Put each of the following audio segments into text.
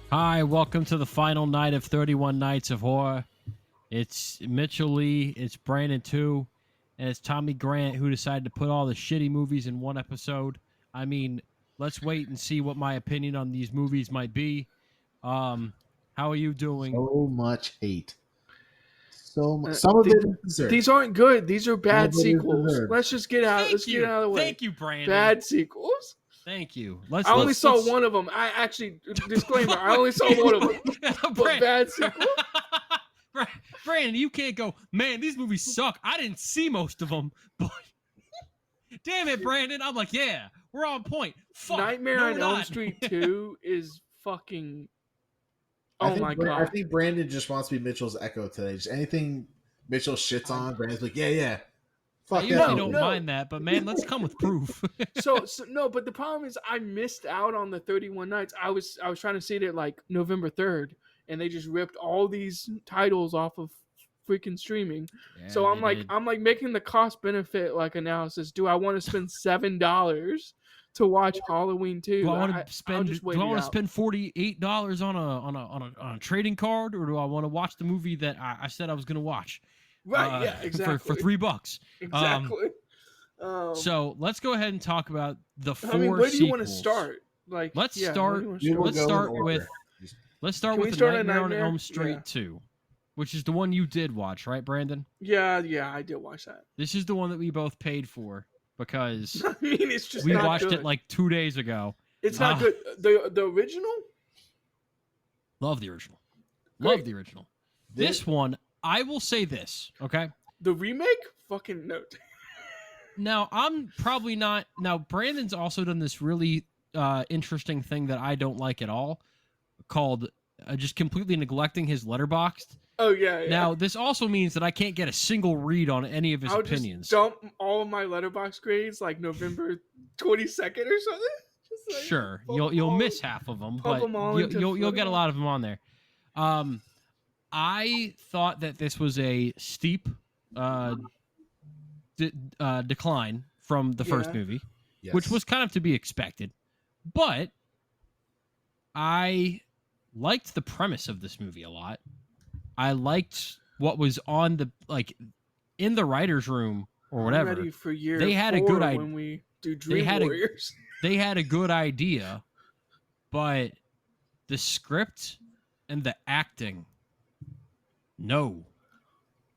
Hi, welcome to the final night of 31 Nights of Horror. It's Mitchell Lea, it's Brandon Tew, and it's Tommy Grant who decided to put all the shitty movies in one episode. I mean, let's wait and see what my opinion on these movies might be. How are you doing? So much hate. So much. Uh, Some of th- it is deserved. these aren't good. These are Some bad of it is sequels. deserved. Let's just get out. Let's get it out of the way. Thank you, Brandon. Bad sequels. Thank you. I only saw one of them. I actually disclaimer. I only saw one of them. But bad sequel. Brandon, you can't go, man, these movies suck. I didn't see most of them, but damn it, Brandon. I'm like, yeah, we're on point. Fuck, Nightmare no, on we're Elm not. Street 2 is fucking. I Oh think my I god. think Brandon just wants to be Mitchell's echo today. Just anything Mitchell shits on, Brandon's like, yeah. I Fuck usually that. don't No. mind that, but man, let's come with proof. So no, but the problem is I missed out on the 31 nights. I was trying to see it at like November 3rd, and they just ripped all these titles off of freaking streaming. Yeah, So I'm they like did. making the cost benefit like analysis. Do I want to spend $7 to watch Halloween 2? Do I want I'll to spend? just Do wait I it want to out. spend $48 on a trading card, or do I want to watch the movie that I said I was going to watch? Right, yeah, exactly. For $3. Exactly. So let's go ahead and talk about the four. I mean, where do you want to sequels. start? Like, Let's yeah, start- where do you wanna We will Let's go in start order. with let's start Can we with the start at Nightmare on Nightmare? Elm Street Yeah. 2, which is the one you did watch, right, Brandon? Yeah, I did watch that. This is the one that we both paid for because I mean, it's just we not watched good. it like 2 days ago. It's not good. The original. Love the original. Great. Love the original. This one, I will say this, okay? The remake? Fucking no. Now, I'm probably not. Now, Brandon's also done this really interesting thing that I don't like at all called just completely neglecting his letterboxd. Oh, yeah. Now, this also means that I can't get a single read on any of his I'll opinions. just dump all of my letterbox grades like November 22nd or something. Just like, Sure, pump you'll all- miss half of them, pump but them all into you'll get a Flutter. lot of them on there. I thought that this was a steep decline from the first Yeah. movie, Yes. which was kind of to be expected. But I liked the premise of this movie a lot. I liked what was on the in the writer's room or I'm whatever. ready for year They had a 4 good idea. when we do Dream had a- Warriors. They had a good idea, but the script and the acting, no.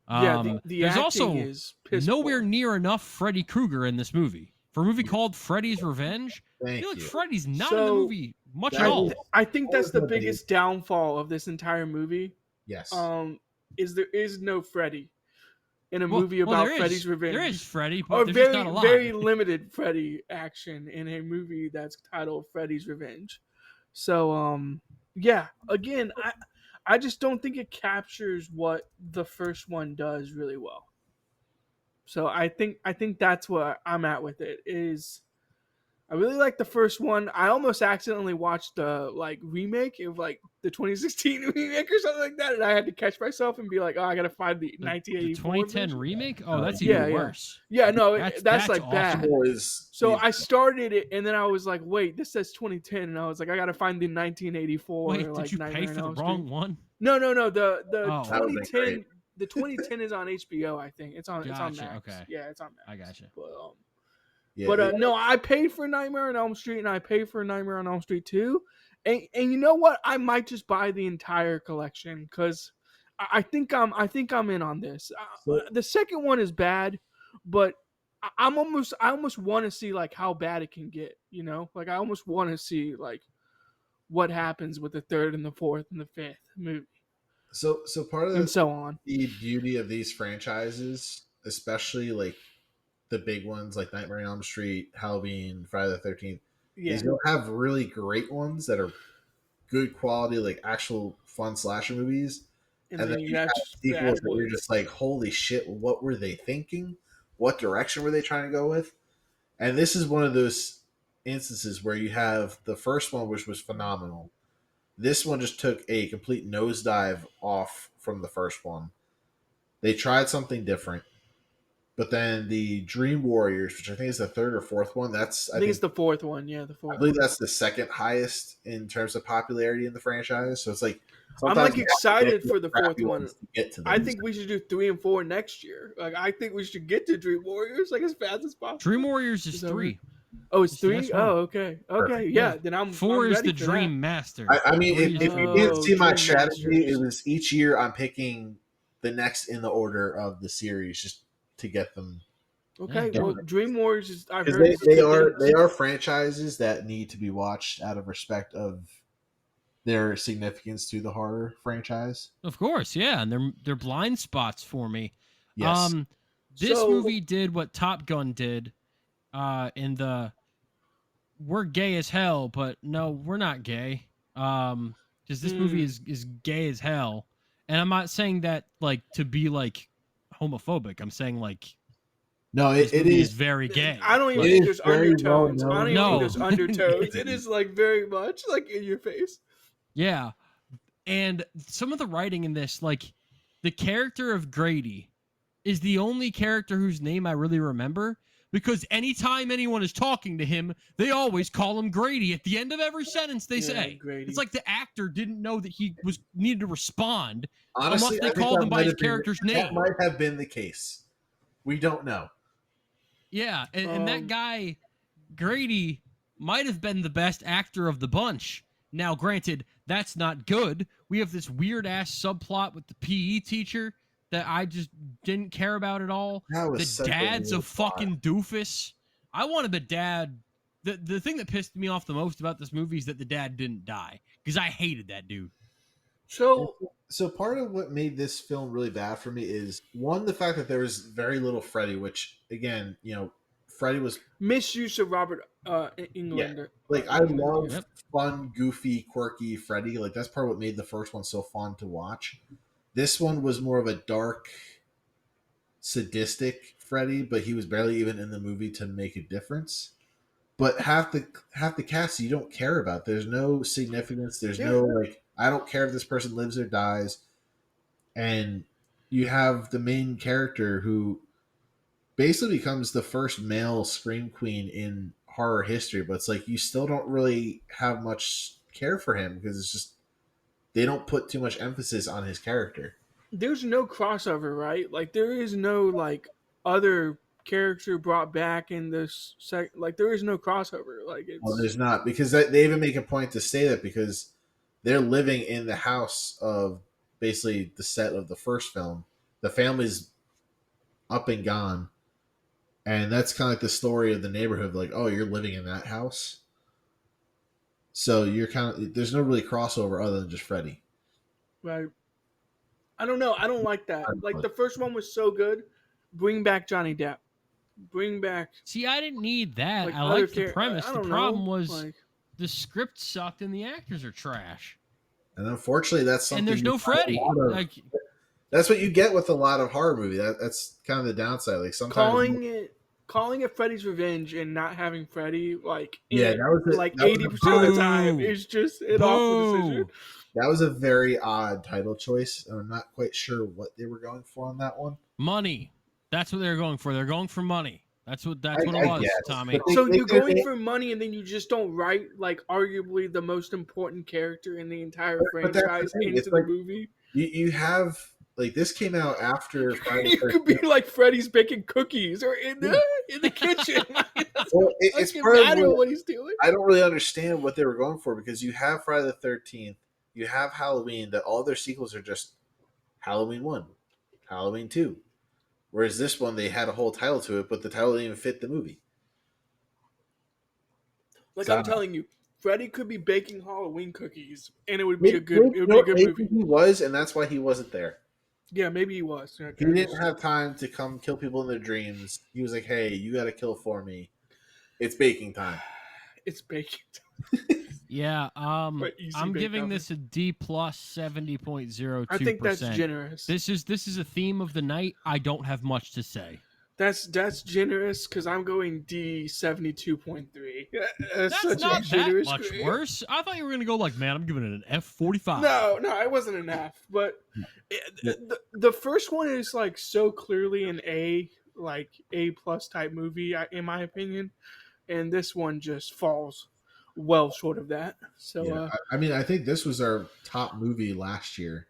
The there's acting also is piss nowhere poor. near enough Freddy Krueger in this movie. For a movie called Freddy's Revenge, I Thank feel like you. Freddy's not in the So, movie much that at is- all. I think that's the What it is. biggest downfall of this entire movie. Yes. Is there is no Freddy in a Well- movie well, about there is- Freddy's Revenge. There is Freddy, but Or there's very just not a lot. very limited Freddy action in a movie that's titled Freddy's Revenge. So yeah, again, I just don't think it captures what the first one does really well. So I think that's what I'm at with it is I really like the first one. I almost accidentally watched the remake of the 2016 remake or something like that, and I had to catch myself and be like, "Oh, I gotta find the The 1984 2010 version. remake? Oh, that's Yeah, even yeah. worse. Yeah, no, that's like awesome. bad. Boys, So I started it, and then I was like, "Wait, this says 2010," and I was like, "I gotta find the 1984." Wait, did you pay for the wrong one? No. The Oh. That would've been 2010 the 2010 is on HBO. I think it's on Gotcha, Max. okay. Yeah, it's on Max. I gotcha. But no, I paid for Nightmare on Elm Street, and I paid for Nightmare on Elm Street 2. And you know what? I might just buy the entire collection because I think I'm in on this. The second one is bad, but I almost want to see how bad it can get. You know, I almost want to see what happens with the third and the fourth and the fifth movie So part of and so on. the beauty of these franchises, especially the big ones like Nightmare on Elm Street, Halloween, Friday the 13th, Yeah, is you'll have really great ones that are good quality, actual fun slasher movies. and And then then you you have have just sequels bad that you're ones. just like, holy shit, what were they thinking? What direction were they trying to go with? And this is one of those instances where you have the first one, which was phenomenal. This one just took a complete nosedive off from the first one. They tried something different, But then the Dream Warriors, which I think is the third or fourth one, I think it's the fourth one. Yeah, the I fourth believe one. that's the second highest in terms of popularity in the franchise. So it's like I'm sometimes like you have to go excited through for the the fourth crappy one. ones to get to I those. think we should do 3 and 4 next year. Like I think we should get to Dream Warriors like as fast as possible. Dream Warriors is Is that 3. Oh, it's It's the 3. next one. Oh, okay, okay, Perfect. yeah. Then I'm 4 I'm is ready the for Dream that. Master. I mean, 3 if is you the- didn't see my Dream strategy, Masters. it was each year I'm picking the next in the order of the series just to get them. Okay, do well, it. Dream Warriors is I've Because heard it's they good are things. franchises that need to be watched out of respect of their significance to the horror franchise. Of course, yeah, and they're blind spots for me. Yes. This So- movie did what Top Gun did in the we're gay as hell, but no, we're not gay. Because this movie is gay as hell. And I'm not saying that like to be like homophobic. I'm saying like No, this it movie is. is very gay. I don't even It think is there's very well undertones. I don't known. even No. think there's undertones. It is like very much like in your face. Yeah. And some of the writing in this, like the character of Grady is the only character whose name I really remember because anytime anyone is talking to him, they always call him Grady at the end of every sentence they Yeah, say. Grady. It's like the actor didn't know that he was needed to respond Honestly, unless they I think called that him by might his have been- character's That name. might have been the case. We don't know. Yeah, and that Um, guy, Grady, might have been the best actor of the bunch. Now, granted, that's not good. We have this weird ass subplot with the PE teacher that I just didn't care about at all. That was The such a dad's a weird plot. fucking doofus. I wanted the dad. The thing that pissed me off the most about this movie is that the dad didn't die because I hated that dude. So So part of what made this film really bad for me is one, the fact that there was very little Freddy, which again, Freddy was misuse of Robert Englander. like I Englander, love Yep. fun, goofy, quirky Freddy. Like that's part of what made the first one so fun to watch. This one was more of a dark, sadistic Freddy, but he was barely even in the movie to make a difference. But half the cast you don't care about. There's no significance. There's no like I don't care if this person lives or dies. And you have the main character who basically becomes the first male scream queen in horror history, but it's like you still don't really have much care for him because it's just they don't put too much emphasis on his character. There's no crossover, right? Like there is no like other character brought back in this like there is no crossover. Like it's Well, there's not because they even make a point to say that because they're living in the house of basically the set of the first film. The family's up and gone, and that's kind of like the story of the neighborhood. Like, oh, you're living in that house, so you're kind of there's no really crossover other than just Freddy. right. I don't know. I don't like that. Like the first one was so good. Bring back Johnny Depp. Bring back See, I didn't need that. like I other liked the premise. I The don't problem know. was Like, the script sucked and the actors are trash. And unfortunately, that's something. And there's no you find a Freddy. lot of- Like, that's what you get with a lot of horror movie. That's kind of the downside. Like sometimes calling it Freddy's Revenge and not having Freddy like Yeah, in, that was like that was 80% of the time Boo. is just an awful decision. boo. That was a very odd title choice, and I'm not quite sure what they were going for on that one. Money. That's what they're going for. They're going for money. That's what I it was, guess. Tommy. But So They- you're they- going they- for money and then you just don't write like arguably the most important character in the entire But that's the franchise thing, into it's the like- movie. You have like this came out after Friday You the could be 13th. like Freddy's baking cookies or in the kitchen. Well, it's Doesn't part of matter what, what he's doing. I don't really understand what they were going for because you have Friday the 13th, you have Halloween, that all their sequels are just Halloween 1, Halloween 2. Whereas this one, they had a whole title to it, but the title didn't even fit the movie. Like So- I'm telling you, Freddy could be baking Halloween cookies, and it would be a good. Maybe- It would be a good maybe movie. he was, and that's why he wasn't there. Yeah, maybe he was. Okay. He didn't have time to come kill people in their dreams. He was like, hey, you got to kill for me. It's baking time. It's baking. Yeah, But easy I'm bake giving oven. this a D plus 70.02%. I think that's generous. This is a theme of the night. I don't have much to say. That's generous because I'm going D 72.3. That's such not a generous that much grade. worse. I thought you were gonna go like, man, I'm giving it an F45. No, it wasn't an F. But the first one is like so clearly an A. like A+ type movie, in my opinion, and this one just falls well short of that. So Yeah, I mean, I think this was our top movie last year.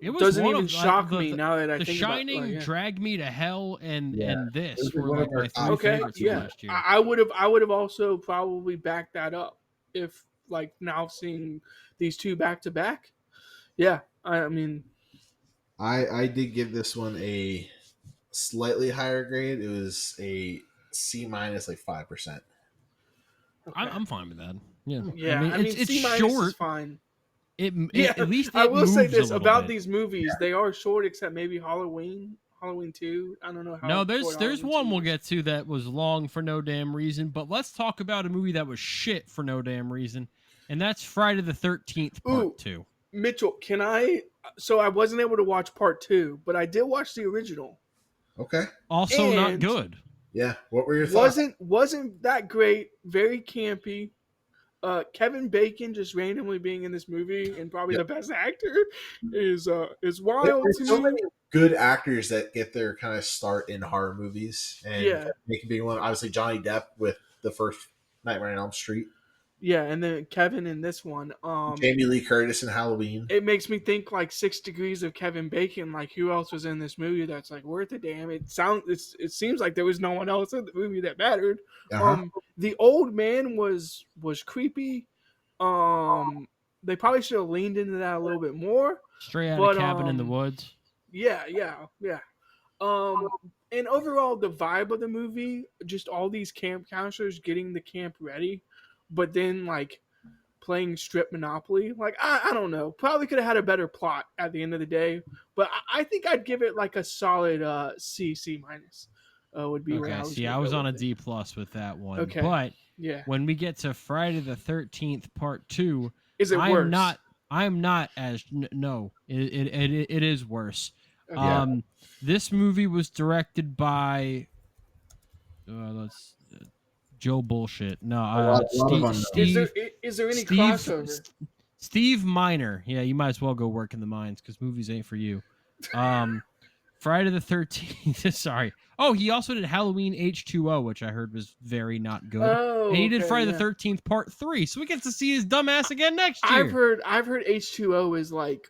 It was doesn't one even of shock me now that I The think about Shining, yeah. Drag Me to Hell, and Yeah. this Those are were one of like our my top three Okay, favorites yeah. of last year. I would have also probably backed that up if like now seeing these two back to back. Yeah, I mean, I did give this one a slightly higher grade. It was a C minus, like 5%. okay. I'm fine with that. Yeah, Yeah, I mean it's C- is short. fine. It Yeah, at least I it will say moves a this little about bit. these movies: they are short, except maybe Halloween 2. I don't know how. No, short there's Halloween one 2 we'll is. get to that was long for no damn reason. But let's talk about a movie that was shit for no damn reason, and that's Friday the 13th Part Ooh, 2. Mitchell, can I? So I wasn't able to watch part 2, but I did watch the original, Okay. Also not and good. Yeah. What were your thoughts? wasn't that great. Very campy. Kevin Bacon just randomly being in this movie and probably Yep. the best actor is wild There's to so me. many good actors that get their kind of start in horror movies, and Yeah. Making being one. Obviously, Johnny Depp with the first Nightmare on Elm Street. Yeah, and then Kevin in this one. Jamie Lee Curtis in Halloween. It makes me think like 6 Degrees of Kevin Bacon. Like who else was in this movie that's like worth a damn? It seems like there was no one else in the movie that mattered. Uh-huh. The old man was creepy. They probably should have leaned into that a little bit more. Straight out But of Cabin in the Woods. yeah. And overall, the vibe of the movie, just all these camp counselors getting the camp ready, but then like playing strip Monopoly. Like I don't know, probably could have had a better plot at the end of the day, but I think I'd give it like a solid C minus. Would be where Okay, I was. see, I was on a D plus with that one. Okay. But Yeah, when we get to Friday the 13th Part 2, is it worse? I'm not as no. It is worse. Okay. Yeah. This movie was directed by Joe Bullshit. No, lot of unknowns. Is there any crossover? Steve Miner. Yeah, you might as well go work in the mines because movies ain't for you. Friday the 13th. Sorry. Oh, he also did Halloween H2O, which I heard was very not good. Oh, and he did okay, Friday yeah. the 13th Part 3, so we get to see his dumbass again next year. I've heard H2O is like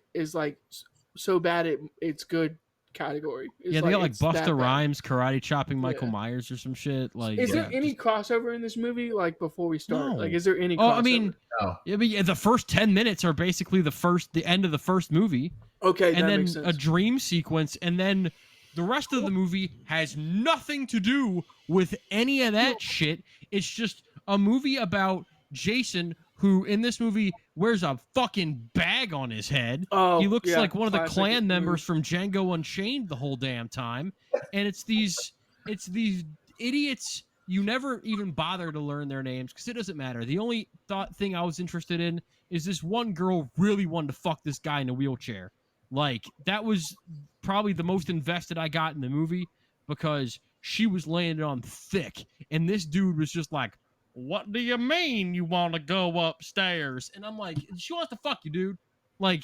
so bad it's good category. It's Yeah, they got like it's that Busta bad. Rhymes karate chopping Michael Yeah. Myers or some shit. Like, Is there yeah, any just- crossover in this movie? Like before we start, No. like is there any? Oh, crossover? I mean, No. the first 10 minutes are basically the end of the first movie. okay, And that then makes sense. a dream sequence, and then the rest of the movie has nothing to do with any of that shit. It's just a movie about Jason, who in this movie wears a fucking bag on his head. Oh, He looks yeah, like one of the classic clan members move. from Django Unchained the whole damn time. And it's these idiots. You never even bother to learn their names because it doesn't matter. The only thing I was interested in is this one girl really wanted to fuck this guy in a wheelchair. Like, that was probably the most invested I got in the movie because she was laying it on thick. And this dude was just like, what do you mean you want to go upstairs? And I'm like, she wants to fuck you, dude. Like,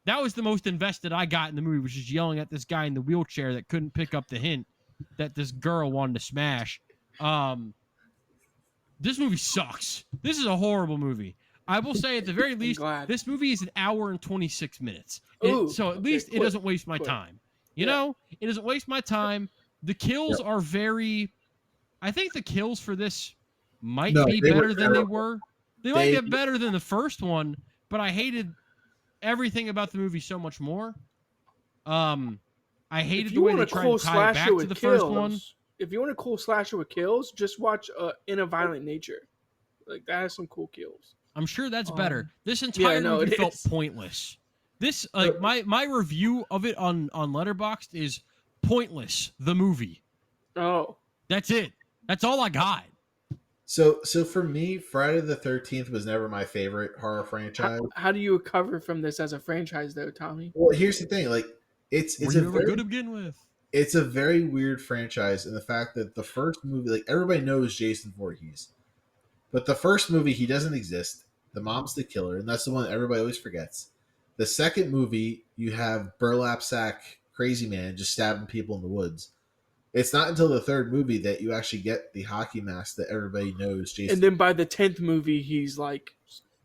that was the most invested I got in the movie, was just yelling at this guy in the wheelchair that couldn't pick up the hint that this girl wanted to smash. This movie sucks. This is a horrible movie. I will say at the very least, glad. this movie is an hour and 26 minutes. Ooh, So at okay, least it quick, doesn't waste my quick. time. You Yeah. know, it doesn't waste my time. The kills are very. I think the kills for this might No, be they were better than they terrible. were. They might They- get better than the first one, but I hated everything about the movie so much more. I hated If the you way want they a tried cool to tie it back slasher to with the kills, first one. if you want a cool slasher with kills, just watch In a Violent Nature. Like that has some cool kills. I'm sure that's better. Um, This entire no, movie it felt is. pointless. This my review of it on Letterboxd is pointless. The movie. Oh, That's it. That's all I got. So for me, Friday the 13th was never my favorite horror franchise. how do you recover from this as a franchise, though, Tommy? Well, here's the thing: like it's Were a you ever very, good to begin with? it's a very weird franchise in the fact that the first movie, like everybody knows Jason Voorhees, but the first movie he doesn't exist. The mom's the killer, and that's the one that everybody always forgets. The second movie, you have burlap sack crazy man just stabbing people in the woods. It's not until the third movie that you actually get the hockey mask that everybody knows Jason. And then by the 10th movie, he's like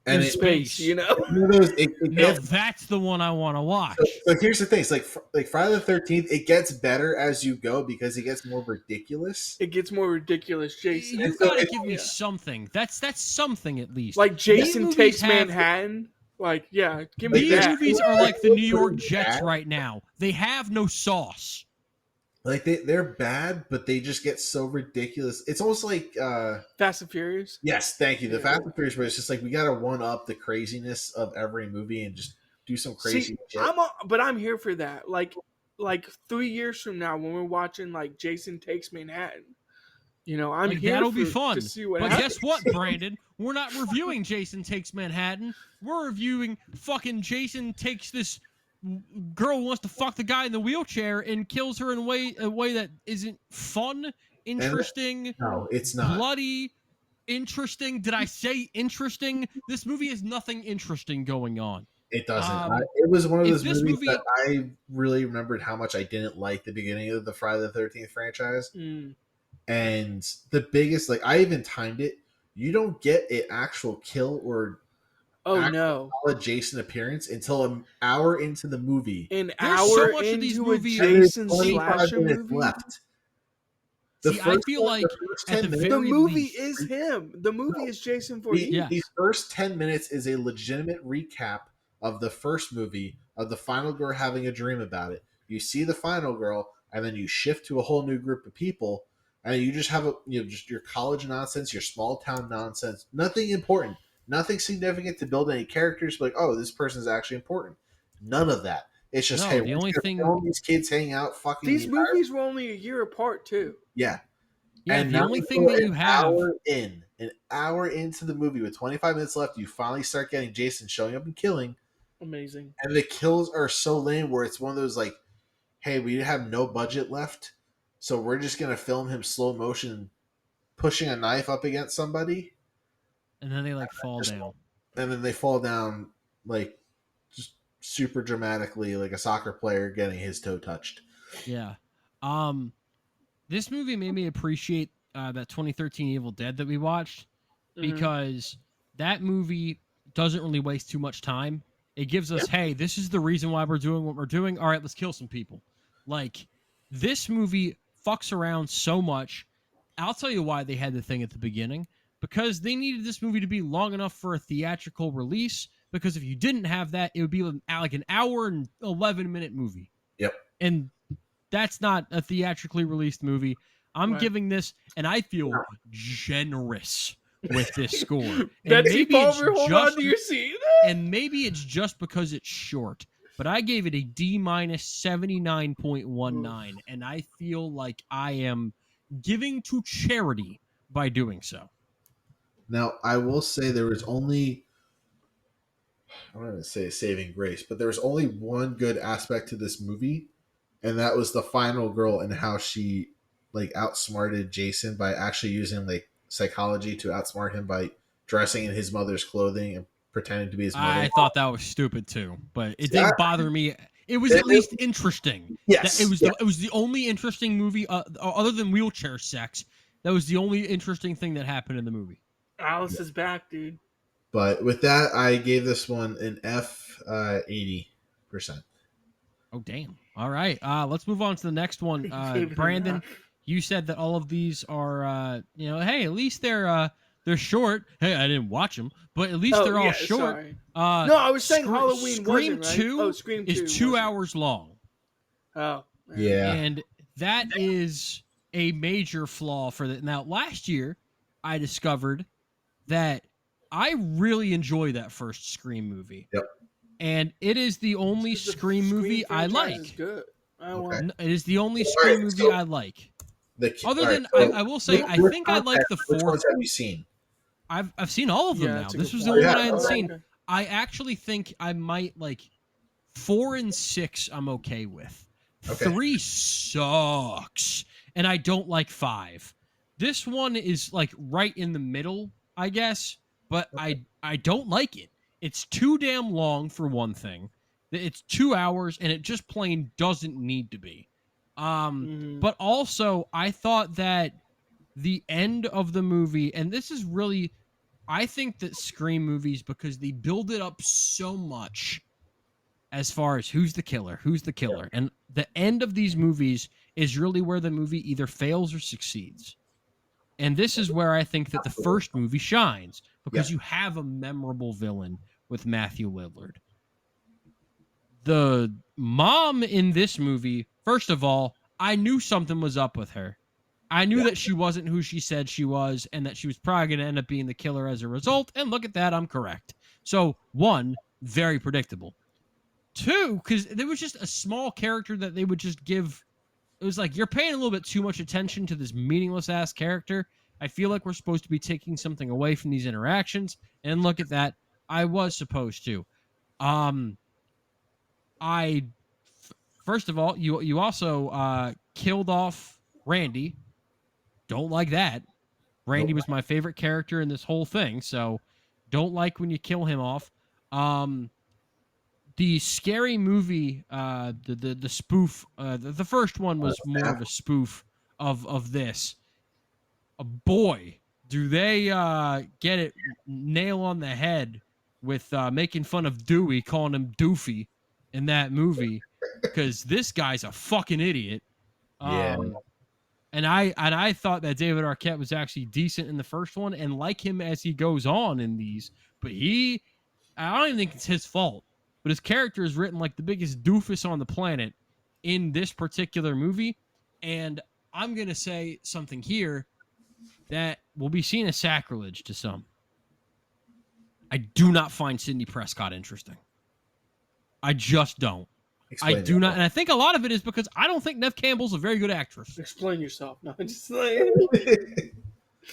And in it- space, you know? it Now gets, that's the one I want to watch. so here's the thing: it's like Friday the 13th. It gets better as you go because it gets more ridiculous. It gets more ridiculous, Jason. You so gotta it- give me something. That's something at least. Like Jason These Takes movies have- Manhattan. Like, yeah, give me Like, These that. movies are like the New York Bad. Jets right now. They have no sauce. Like they're bad, but they just get so ridiculous. It's almost like Fast and Furious. yes, thank you. The Yeah. Fast and Furious, but it's just like we gotta one up the craziness of every movie and just do some crazy shit. But I'm here for that. Like 3 years from now, when we're watching like Jason Takes Manhattan, you know, I'm Like, here. that'll be to fun. see what But happens. guess what, Brandon? We're not reviewing Jason Takes Manhattan. We're reviewing fucking Jason takes this girl who wants to fuck the guy in the wheelchair and kills her in a way that isn't fun, interesting, No, it's not. bloody, interesting. Did I say interesting? This movie has nothing interesting going on. It doesn't. Um, It was one of if those this movies movie- that I really remembered how much I didn't like the beginning of the Friday the 13th franchise. Mm. And the biggest, like, I even timed it. You don't get an actual kill or Oh actual no! solid Jason appearance until an hour into the movie. An There's hour so much of these into a movies- And there's Jason 25 slasher minutes movie. left. See, I feel like first at 10 the minutes, The very movie least- is him. The movie is Jason Voorhees. Yeah. these first 10 minutes is a legitimate recap of the first movie, of the final girl having a dream about it. You see the final girl, and then you shift to a whole new group of people, and you just have just your college nonsense, your small town nonsense. Nothing important, nothing significant to build any characters. Like, oh, this person's actually important. None of that. It's just No, hey, the we're only just thing- gonna film these kids hang out, fucking These the entire- movies were only a year apart too. yeah. Yeah, And the now only we thing go that you have. an hour into the movie with 25 minutes left, you finally start getting Jason showing up and killing. Amazing. And the kills are so lame where it's one of those like, hey, we have no budget left, so we're just gonna film him slow motion pushing a knife up against somebody, And then they like fall Just- down. and then they fall down like just super dramatically, like a soccer player getting his toe touched. Yeah. This movie made me appreciate that 2013 Evil Dead that we watched because that movie doesn't really waste too much time. It gives us, hey, this is the reason why we're doing what we're doing. All right, let's kill some people. Like, this movie fucks around so much. I'll tell you why they had the thing at the beginning. Because they needed this movie to be long enough for a theatrical release. Because if you didn't have that, it would be like an hour and 11-minute movie. Yep. And that's not a theatrically released movie. I'm Right. giving this, and I feel generous with this score. And Betsy maybe it's Palmer, hold on just- to your seat. and maybe it's just because it's short, but I gave it a D minus 79.19, and I feel like I am giving to charity by doing so. Now, I will say there was only, I'm not going to say saving grace, but there was only one good aspect to this movie, and that was the final girl and how she like outsmarted Jason by actually using like psychology to outsmart him by dressing in his mother's clothing and pretending to be his mother. I thought that was stupid too, but it Yeah. didn't bother me. It was It- at least interesting. Yes, It was the only interesting movie other than wheelchair sex. That was the only interesting thing that happened in the movie. Alice is back, dude. But with that, I gave this one an F 80%. Oh damn! All right, let's move on to the next one. Gave it an Brandon, F. you said that all of these are, hey, at least they're short. Hey, I didn't watch them, but at least they're all yeah, short. sorry. No, I was saying Halloween Scream wasn't, right? 2 Oh, Scream 2 is 2 wasn't. hours long, Oh. Yeah. and that is a major flaw for that. Now, last year, I discovered that I really enjoy that first Scream movie. Yep. And it is the only The Scream movie I franchise is like. good. I Okay. want. It is the only All Scream right, movie so- I like. The, Other all than, right, so I will say, I which think I ones like the Which fourth. ones have you seen? I've seen all of them Yeah, now. that's a This good was the point. only one Yeah, I hadn't okay. seen. I actually think I might like 4 and 6. I'm okay with. Okay. 3 sucks, and I don't like 5. This one is like right in the middle, I guess, but I don't like it. It's too damn long for one thing. It's 2 hours, and it just plain doesn't need to be. But also, I thought that the end of the movie, and this is really, I think that Scream movies, because they build it up so much as far as who's the killer, and the end of these movies is really where the movie either fails or succeeds. And this is where I think that the first movie shines, because you have a memorable villain with Matthew Lillard. The mom in this movie, first of all, I knew something was up with her. I knew that she wasn't who she said she was, and that she was probably going to end up being the killer as a result. And look at that, I'm correct. So, one, very predictable. Two, because there was just a small character that they would just give. It was like, you're paying a little bit too much attention to this meaningless-ass character. I feel like we're supposed to be taking something away from these interactions. And look at that, I was supposed to. First of all, you also killed off Randy. Don't like that. Randy was my favorite character in this whole thing, so don't like when you kill him off. The scary movie, the spoof, the first one was more of a spoof of this. Boy, do they get it nail on the head with making fun of Dewey, calling him Doofy in that movie, because this guy's a fucking idiot. And I thought that David Arquette was actually decent in the first one, and like him as he goes on in these. But I don't even think it's his fault. But his character is written like the biggest doofus on the planet in this particular movie. And I'm going to say something here that will be seen as sacrilege to some. I do not find Sidney Prescott interesting. I just don't. I do not, and I think a lot of it is because I don't think Neve Campbell's a very good actress. Explain yourself. No, just like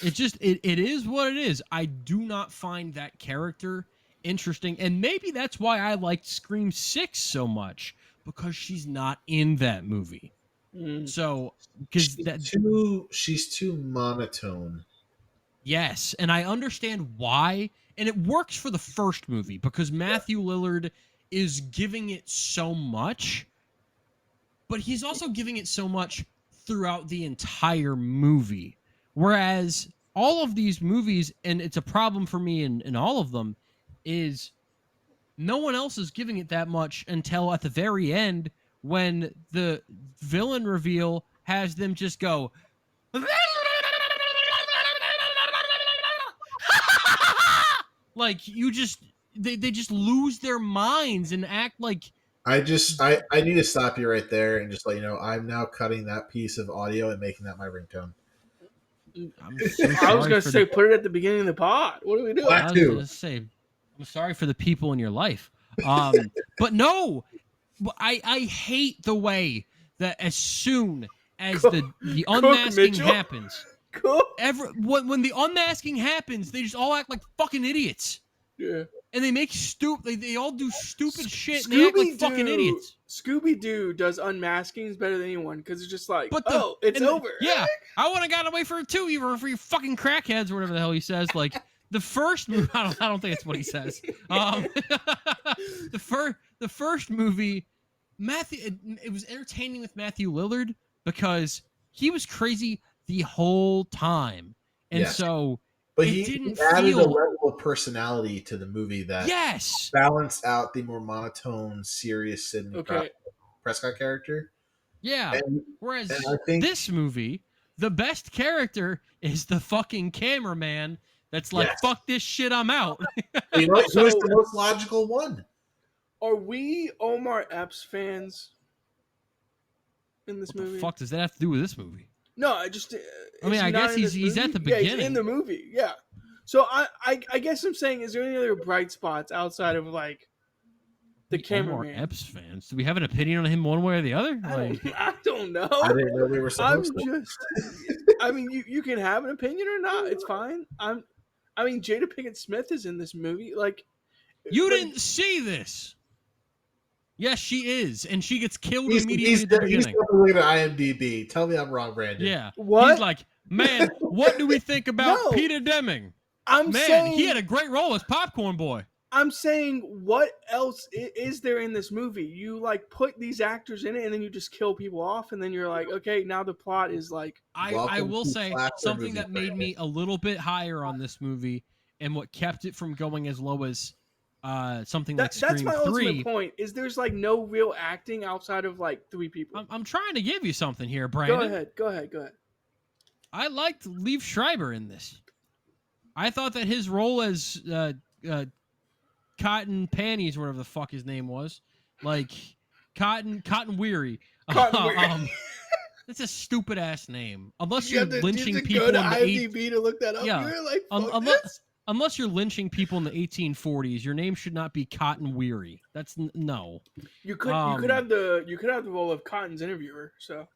it is what it is. I do not find that character interesting, and maybe that's why I liked Scream 6 so much, because she's not in that movie. So, because she's too monotone. Yes, and I understand why, and it works for the first movie because Matthew Lillard is giving it so much, but he's also giving it so much throughout the entire movie. Whereas all of these movies, and it's a problem for me in all of them, is no one else is giving it that much until at the very end when the villain reveal has them just go like they just lose their minds and act like. I need to stop you right there and just let you know I'm now cutting that piece of audio and making that my ringtone. I was gonna say put it at the beginning of the pod. What are we doing? I was gonna say I'm sorry for the people in your life, but no, I hate the way that as soon as the unmasking happens, when the unmasking happens, they just all act like fucking idiots. Yeah. And they make they all do stupid shit and they act like fucking idiots. Scooby-Doo does unmaskings better than anyone because it's just like, it's over. Yeah, I would have gotten away for it too, even for you fucking crackheads or whatever the hell he says. Like, the first movie, I don't think it's what he says. The first movie, it was entertaining with Matthew Lillard because he was crazy the whole time. And so... But he added a level of personality to the movie that balanced out the more monotone, serious Sidney Prescott character. Yeah. Whereas I think this movie, the best character is the fucking cameraman that's like, fuck this shit, I'm out. You know, who's the most logical one? Are we Omar Epps fans in this movie? What the fuck does that have to do with this movie? No, I guess he's at the beginning. Yeah, he's in the movie, yeah. So I guess I'm saying, is there any other bright spots outside of like the cameraman? Epps fans. Do we have an opinion on him one way or the other? I don't know. I didn't know we were supposed to. I mean, you can have an opinion or not. It's fine. I mean, Jada Pinkett Smith is in this movie. Like, you didn't see this. Yes, she is, and she gets killed immediately at the beginning. He's looking at IMDb. Tell me I'm wrong, Brandon. Yeah. What? He's like, man, what do we think about Peter Deming? I'm saying he had a great role as Popcorn Boy. I'm saying, what else is there in this movie? You like put these actors in it, and then you just kill people off, and then you're like, okay, now the plot is like. I Welcome will to say slasher something movie, that made Brandon. me a little bit higher on this movie, and what kept it from going as low as something like That's Scream my 3. ultimate point. Is there's like no real acting outside of like 3 people. I'm trying to give you something here, Brandon. Go ahead. I liked Liev Schreiber in this. I thought that his role as Cotton Panties, whatever the fuck his name was, like Cotton Weary. Cotton Weary. That's a stupid ass name. Unless You you're have to, lynching you have to people go to in the IMDb to look that up. Yeah. You're like, fuck this. unless you're lynching people in the 1840s, your name should not be Cotton Weary. That's no. You could have the role of Cotton's interviewer. So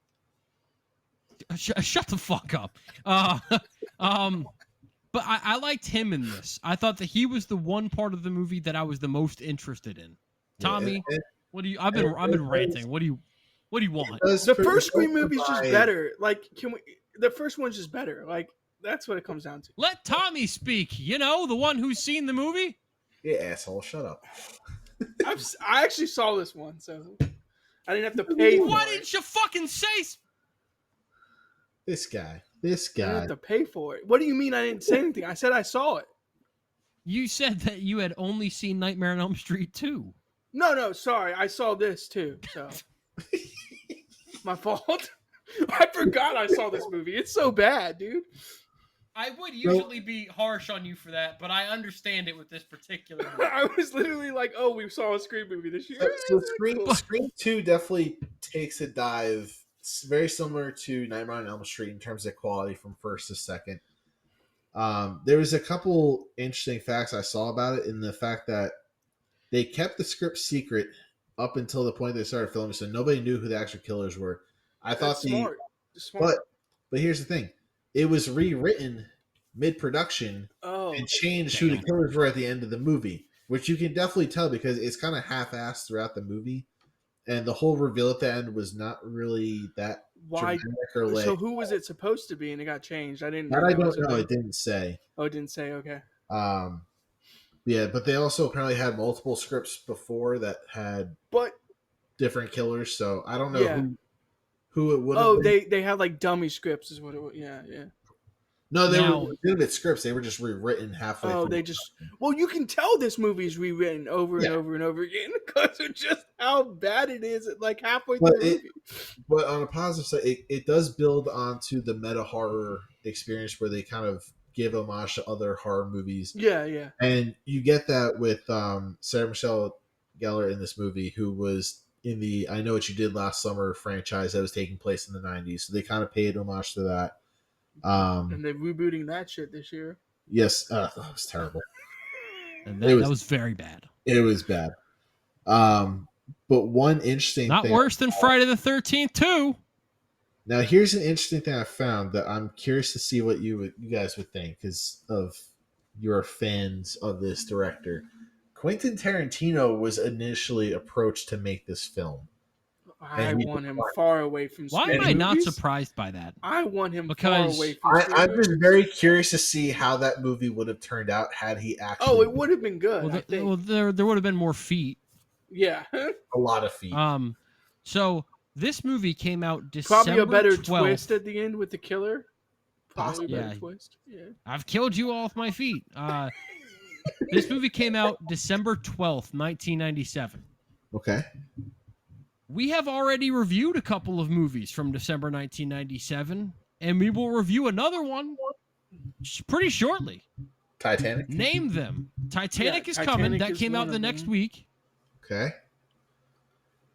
Shut the fuck up. But I liked him in this. I thought that he was the one part of the movie that I was the most interested in. Tommy, what do you? I've been ranting. What do you want? the first Scream movie's just better. Like, the first one's just better. Like, that's what it comes down to. Let Tommy speak. You know, the one who's seen the movie. Yeah, asshole, shut up. I actually saw this one, so I didn't have to pay for it. Why didn't you fucking say? This guy. I didn't have to pay for it. What do you mean I didn't say anything? I said I saw it. You said that you had only seen Nightmare on Elm Street 2. No, sorry. I saw this too, so my fault. I forgot I saw this movie. It's so bad, dude. I would usually be harsh on you for that, but I understand it with this particular movie. I was literally like, "Oh, we saw a Scream movie this year." So Scream 2 definitely takes a dive. It's very similar to Nightmare on Elm Street in terms of quality from first to second. There was a couple interesting facts I saw about it, in the fact that they kept the script secret up until the point they started filming, so nobody knew who the actual killers were. I thought smart. But here's the thing: it was rewritten mid-production and changed who the killers were at the end of the movie, which you can definitely tell because it's kind of half-assed throughout the movie. And the whole reveal at the end was not really that dramatic or lit. So who was it supposed to be, and it got changed? I didn't. That I don't know. It didn't say. Oh, it didn't say. Okay. Yeah, but they also apparently had multiple scripts before that had different killers. So I don't know who it would. Oh, they had like dummy scripts, is what it was. Yeah. No, they were legitimate scripts. They were just rewritten halfway. Oh, they just. Well, you can tell this movie's rewritten over and over and over again because of just how bad it is. Like halfway through the movie. But on a positive side, it does build onto the meta horror experience where they kind of give homage to other horror movies. Yeah. And you get that with Sarah Michelle Gellar in this movie, who was in the I Know What You Did Last Summer franchise that was taking place in the 90s. So they kind of paid homage to that. And they're rebooting that shit this year. Yes, that was terrible. And that was very bad. It was bad. But one interesting thing... Not worse than Friday the 13th, too. Now, here's an interesting thing I found that I'm curious to see what you guys would think, because of your fans of this director. Quentin Tarantino was initially approached to make this film. I want him far away from Why am I not surprised by that? I want him far away from I'm just very curious to see how that movie would have turned out had he actually... Oh, it would have been good. Well, there would have been more feet. Yeah. A lot of feet. So this movie came out December 12th. Probably a better twist at the end with the killer. Possibly. Probably a better twist. Yeah. I've killed you all with my feet. This movie came out December 12th, 1997. Okay. We have already reviewed a couple of movies from December 1997, and we will review another one pretty shortly. Titanic? Name them. Titanic is coming. That came out the next week. Okay.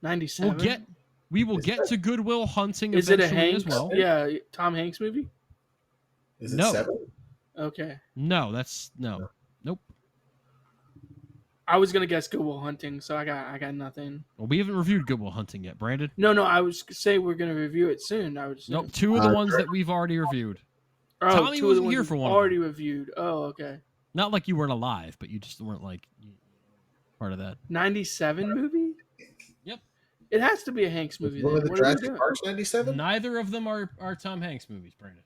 97. We will get to Good Will Hunting eventually. Is it a Hanks? As well. Yeah, Tom Hanks movie? Is it 7? Okay. No, that's no. Nope. I was gonna guess Good Will Hunting, so I got nothing. Well, we haven't reviewed Good Will Hunting yet, Brandon. No, I was say we're gonna review it soon. Nope, 2 of the ones that we've already reviewed. Oh, Tommy wasn't here for one. Already reviewed. Oh, okay. Not like you weren't alive, but you just weren't like part of that. 97 movie? Yep. It has to be a Hanks movie. One of the Jurassic Parks 97? Neither of them are Tom Hanks movies, Brandon.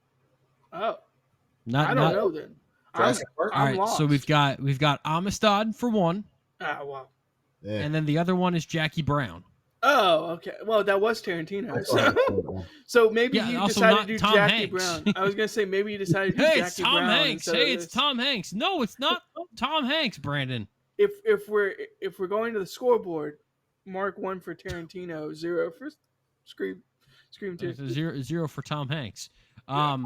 Oh. I don't know then. Jurassic Park. All I'm right, lost. so we've got Amistad for one, Wow. Yeah. and then the other one is Jackie Brown. Oh, okay. Well, that was Tarantino. I saw that. So maybe Yeah, you also decided not to do Tom Jackie Hanks. Brown. I was gonna say maybe you decided to do Hey, it's Jackie Tom Brown Hanks. instead Hey, of it's this. Tom Hanks. No, it's not Tom Hanks, Brandon. If we're going to the scoreboard, mark 1 for Tarantino, 0 for Scream 2. It's a zero for Tom Hanks. Yeah.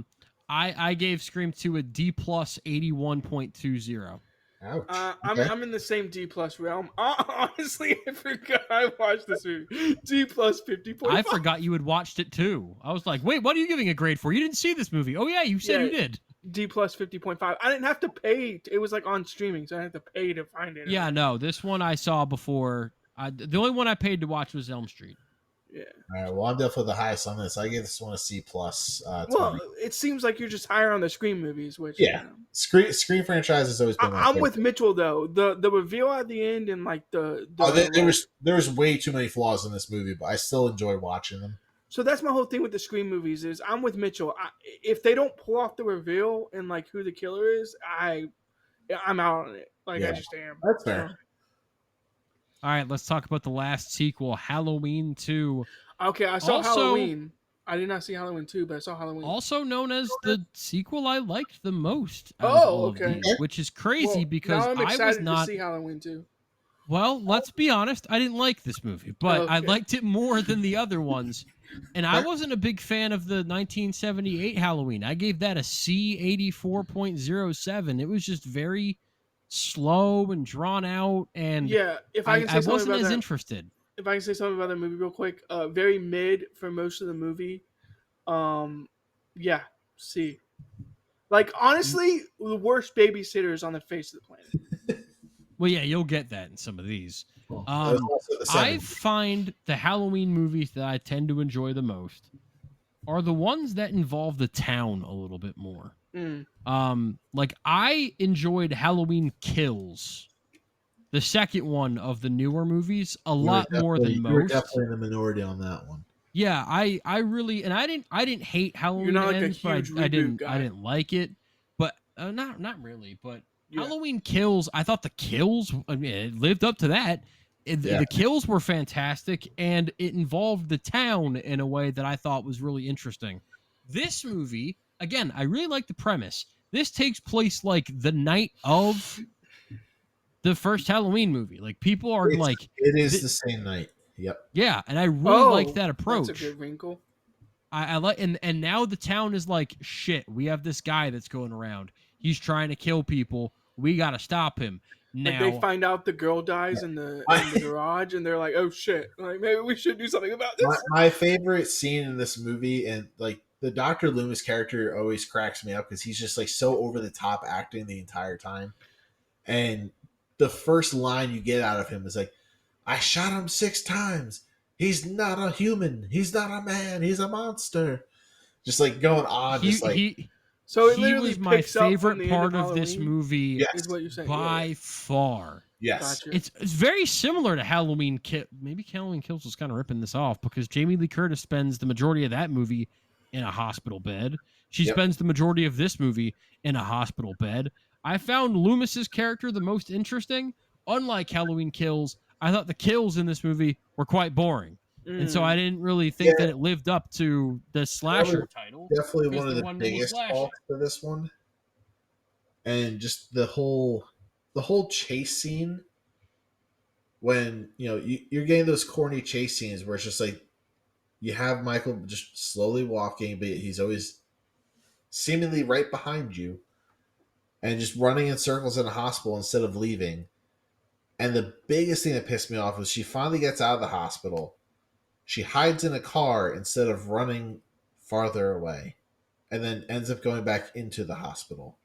I gave Scream 2 a D plus 81.20. Ouch. I'm in the same D plus realm. Honestly, I forgot I watched this movie. D plus 50.5. I forgot you had watched it too. I was like, wait, what are you giving a grade for? You didn't see this movie. Oh yeah, you said you did. D plus 50.5. I didn't have to pay. It was like on streaming, so I didn't have to pay to find it. Yeah, no, this one I saw before. The only one I paid to watch was Elm Street. Yeah. All right. Well, I'm definitely the highest on this. I give this one a C plus. Well, it seems like you're just higher on the Scream movies, which Yeah. Scream franchise has always been. I'm with Mitchell though. The reveal at the end and like there was way too many flaws in this movie, but I still enjoy watching them. So that's my whole thing with the Scream movies is I'm with Mitchell. If they don't pull off the reveal and like who the killer is, I'm out on it. Like I just am. That's fair. All right, let's talk about the last sequel, Halloween 2. Okay, I saw Also- Halloween. I did not see Halloween 2, but I saw Halloween. Also known as the sequel I liked the most. Out of Oh, all of okay. these, which is crazy because now I'm I was excited not. to see Halloween 2. Well, let's be honest. I didn't like this movie, but I Okay. liked it more than the other ones. And I wasn't a big fan of the 1978 Halloween. I gave that a C 84.07. It was just very slow and drawn out, and Yeah, if I can say I something wasn't about as that, interested. if I can say something about that movie real quick, very mid for most of the movie. Yeah, C. Like honestly, the worst babysitters on the face of the planet. Well, yeah, you'll get that in some of these. That was also the I 70s. find the Halloween movies that I tend to enjoy the most are the ones that involve the town a little bit more. Like I enjoyed Halloween Kills, the second one of the newer movies, a lot more than You were most. definitely in the minority on that one. Yeah, I really, and I didn't hate Halloween not like a Ends, but huge I reboot guy. didn't like it. But not really. But Yeah. Halloween Kills, I thought the kills, I mean, it lived up to that. The kills were fantastic, and it involved the town in a way that I thought was really interesting. This movie, again, I really like the premise. This takes place like the night of the first Halloween movie. Like people are like, It is the same night. Yep. yeah, and I really like that approach. That's a good wrinkle. I like, and now the town is like, shit, we have this guy that's going around. He's trying to kill people. We got to stop him. Now Like they find out the girl dies in the garage, and they're like, "Oh shit! Like maybe we should do something about this." My favorite scene in this movie, and like the Dr. Loomis character always cracks me up because he's just like so over the top acting the entire time. And the first line you get out of him is like, "I shot him 6 times. He's not a human. He's not a man. He's a monster." Just like going on, So it he literally was my picks up from favorite the end part of this Halloween, movie Yes. Is what you're saying? by far. Yes. Gotcha. It's very similar to Halloween. Maybe Halloween Kills was kind of ripping this off because Jamie Lee Curtis spends the majority of that movie in a hospital bed. She spends the majority of this movie in a hospital bed. I found Loomis's character the most interesting. Unlike Halloween Kills, I thought the kills in this movie were quite boring. And so I didn't really think that it lived up to the slasher title. Definitely because one of the the one that was biggest slasher. faults for this one. And just the whole chase scene when you're getting those corny chase scenes where it's just like you have Michael just slowly walking, but he's always seemingly right behind you and just running in circles in a hospital instead of leaving. And the biggest thing that pissed me off was she finally gets out of the hospital. She hides in a car instead of running farther away, and then ends up going back into the hospital.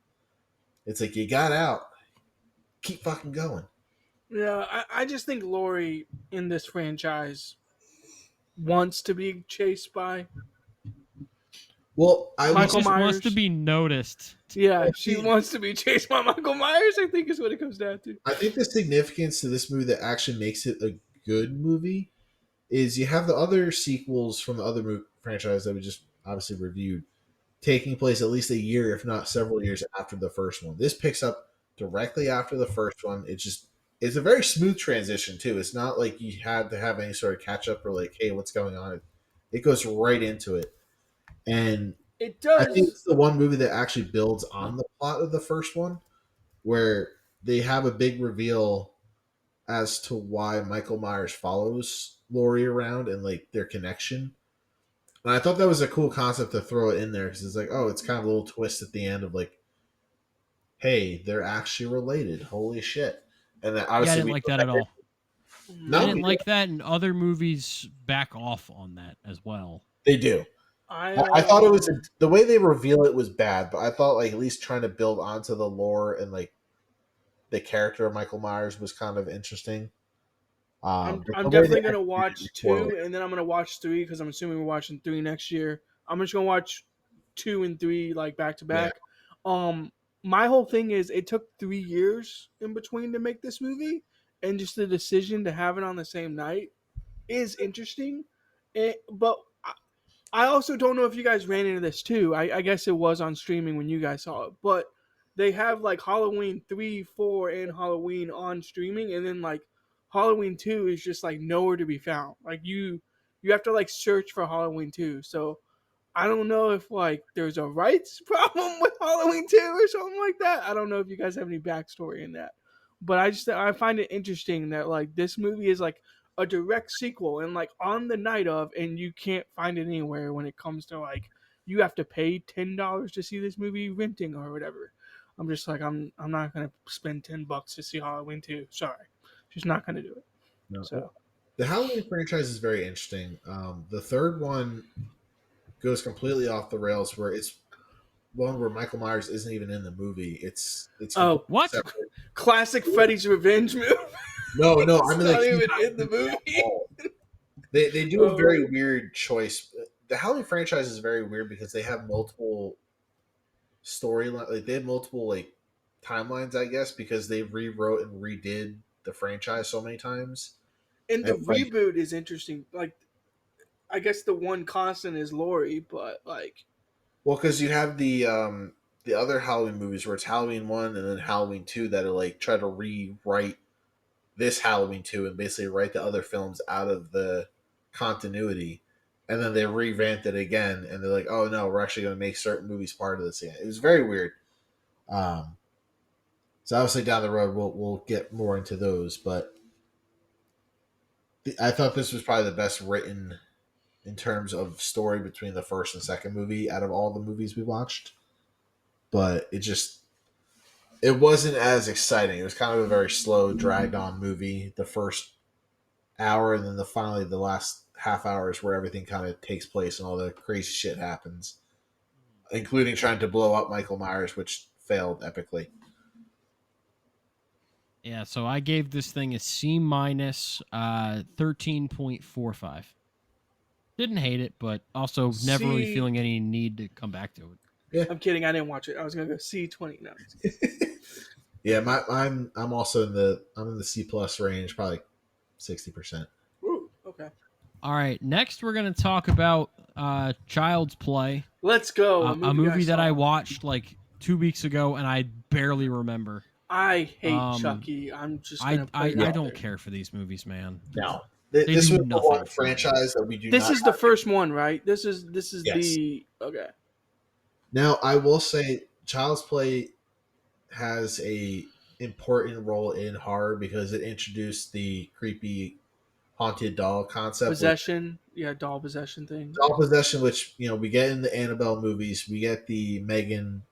It's like, you got out. Keep fucking going. Yeah, I just think Laurie in this franchise wants to be chased by. Well, She Michael just wants Myers. to be noticed. Yeah, she wants to be chased by Michael Myers, I think is what it comes down to. I think the significance to this movie that actually makes it a good movie is you have the other sequels from the other franchise that we just obviously reviewed. taking place at least a year, if not several years after the first one. This picks up directly after the first one. It's a very smooth transition too. It's not like you had to have any sort of catch up or like, hey, what's going on? It goes right into it. And It I think does. it's the one movie that actually builds on the plot of the first one, where they have a big reveal as to why Michael Myers follows Laurie around and like their connection. And I thought that was a cool concept to throw it in there because it's like, oh, it's kind of a little twist at the end of like, hey, they're actually related. Holy shit! And then Yeah, I obviously didn't we like that at all. No, I didn't we- like that, and other movies back off on that as well. they do. I I thought it was the way they reveal it was bad, but I thought like at least trying to build onto the lore and like the character of Michael Myers was kind of interesting. I'm But the way definitely they gonna executed watch it was poorly. 2, and then I'm gonna watch 3 because I'm assuming we're watching 3 next year. I'm just gonna watch 2 and 3 like back to back. My whole thing is it took 3 years in between to make this movie, and just the decision to have it on the same night is interesting. But I also don't know if you guys ran into this too. I guess it was on streaming when you guys saw it, but they have like Halloween 3, 4, and Halloween on streaming, and then like Halloween 2 is just like nowhere to be found. Like you have to like search for Halloween 2. So I don't know if like there's a rights problem with Halloween 2 or something like that. I don't know if you guys have any backstory in that. But I find it interesting that like this movie is like a direct sequel and like on the night of, and you can't find it anywhere when it comes to like you have to pay $10 to see this movie renting or whatever. I'm just like I'm not gonna spend $10 to see Halloween 2. Sorry, just not gonna do it. No. So The Halloween franchise is very interesting. The third one goes completely off the rails, where it's one where Michael Myers isn't even in the movie. It's oh, What? separate. classic Freddy's Revenge movie. No, It's I mean not like even in the movie. They do a very Oh. weird choice. The Halloween franchise is very weird because they have multiple storyline, like they have multiple like timelines, I guess, because they rewrote and redid the franchise so many times. And the And like, reboot is interesting. Like, I guess the one constant is Laurie, but like, well, because you have the other Halloween movies where it's Halloween 1 and then Halloween 2 that are like try to rewrite this Halloween 2 and basically write the other films out of the continuity, and then they revamped it again and they're like, oh no, we're actually going to make certain movies part of this again. It was very weird. So obviously down the road we'll get more into those, but I thought this was probably the best written in terms of story between the first and second movie out of all the movies we watched. But it wasn't as exciting. It was kind of a very slow, dragged on movie. The first hour, and then finally the last half hour is where everything kind of takes place and all the crazy shit happens, including trying to blow up Michael Myers, which failed epically. Yeah, so I gave this thing a C minus, 13.45. Didn't hate it, but also never really C- feeling any need to come back to it. I'm kidding. I didn't watch it. I was gonna go C20 now. Yeah, I'm also in the C plus range, probably 60%. Ooh, okay. All right, next we're going to talk about Child's Play, Let's go. a movie that saw. I watched like 2 weeks ago and I barely remember. I hate Um, Chucky. I'm just gonna I put it out don't there. care for these movies, man. No, They this do was the nothing one for me. franchise that we do. This not is the first one, right? This is Yes. the okay. Now, I will say Child's Play has a important role in horror because it introduced the creepy haunted doll concept. Possession, doll possession thing. Doll possession, which we get in the Annabelle movies, we get the Megan